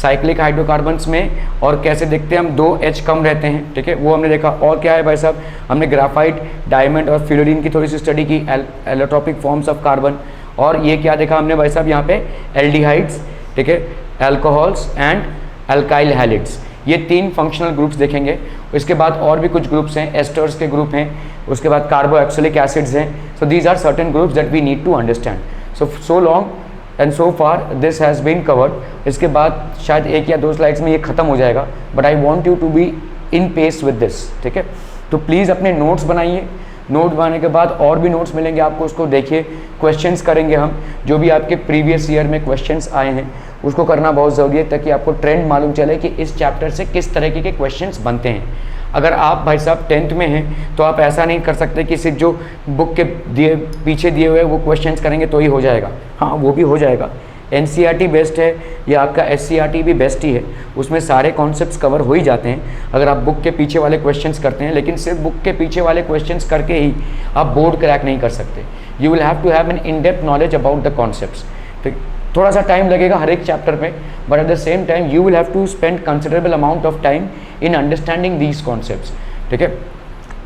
साइक्लिक हाइड्रोकार्बन्स में और कैसे देखते हैं हम, 2 H कम रहते हैं, ठीक है, वो हमने देखा। और क्या है भाई साहब, हमने ग्राफाइट, डायमंड और फ्लोरीन की थोड़ी सी स्टडी की, एलोट्रोपिक फॉर्म्स ऑफ कार्बन। और ये क्या देखा हमने भाई साहब यहाँ पे, एल्डिहाइड्स, ठीक है, एल्कोहल्स एंड अल्काइल हैलिड्स, ये 3 फंक्शनल ग्रुप्स देखेंगे। इसके बाद और भी कुछ ग्रुप्स हैं, एस्टर्स के ग्रुप हैं, उसके बाद कार्बोक्सिलिक एसिड्स हैं। So these are certain groups that we need to understand. So long and so far this has been covered. इसके बाद शायद 1 या 2 स्लाइड्स में ये खत्म हो जाएगा, but I want you to be in pace with this, ठीक है। तो प्लीज़ अपने नोट्स बनाइए, नोट बनाने के बाद और भी नोट्स मिलेंगे आपको, उसको देखिए, क्वेश्चंस करेंगे हम, जो भी आपके प्रीवियस ईयर में क्वेश्चंस आए हैं उसको करना बहुत ज़रूरी है, ताकि आपको ट्रेंड मालूम चले कि इस चैप्टर से किस तरीके के क्वेश्चंस बनते हैं। अगर आप भाई साहब 10th में हैं तो आप ऐसा नहीं कर सकते कि सिर्फ जो बुक के पीछे दिए हुए वो क्वेश्चंस करेंगे तो ही हो जाएगा। हाँ, वो भी हो जाएगा, NCERT बेस्ट है या आपका SCERT भी बेस्ट ही है, उसमें सारे कॉन्सेप्ट्स कवर हो ही जाते हैं अगर आप बुक के पीछे वाले क्वेश्चंस करते हैं। लेकिन सिर्फ बुक के पीछे वाले क्वेश्चंस करके ही आप बोर्ड क्रैक नहीं कर सकते। You will have to have an in depth knowledge about the concepts, थोड़ा सा टाइम लगेगा हर एक चैप्टर में, but at the same time you will have to spend considerable amount of time in understanding these concepts, ठीक है।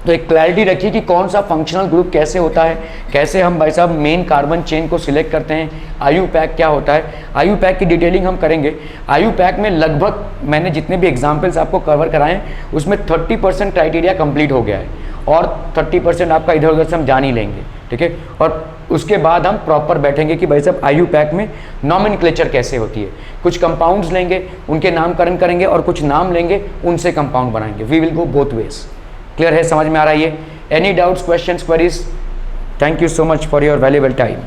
तो एक क्लैरिटी रखिए कि कौन सा फंक्शनल ग्रुप कैसे होता है, कैसे हम भाई साहब मेन कार्बन चेन को सिलेक्ट करते हैं, IUPAC क्या होता है। IUPAC की डिटेलिंग हम करेंगे। IUPAC में लगभग मैंने जितने भी एग्जाम्पल्स आपको कवर कराए हैं उसमें 30% क्राइटेरिया कंप्लीट हो गया है और 30% आपका इधर उधर से हम जान ही लेंगे, ठीक है। और उसके बाद हम प्रॉपर बैठेंगे कि भाई साहब IUPAC में नॉमेनक्लेचर कैसे होती है, कुछ कंपाउंड्स लेंगे उनके नामकरण करेंगे और कुछ नाम लेंगे उनसे कंपाउंड बनाएंगे। We will go both ways. Clear है, समझ में आ रहा है ये? Any doubts, questions, queries? Thank you so much for your valuable time.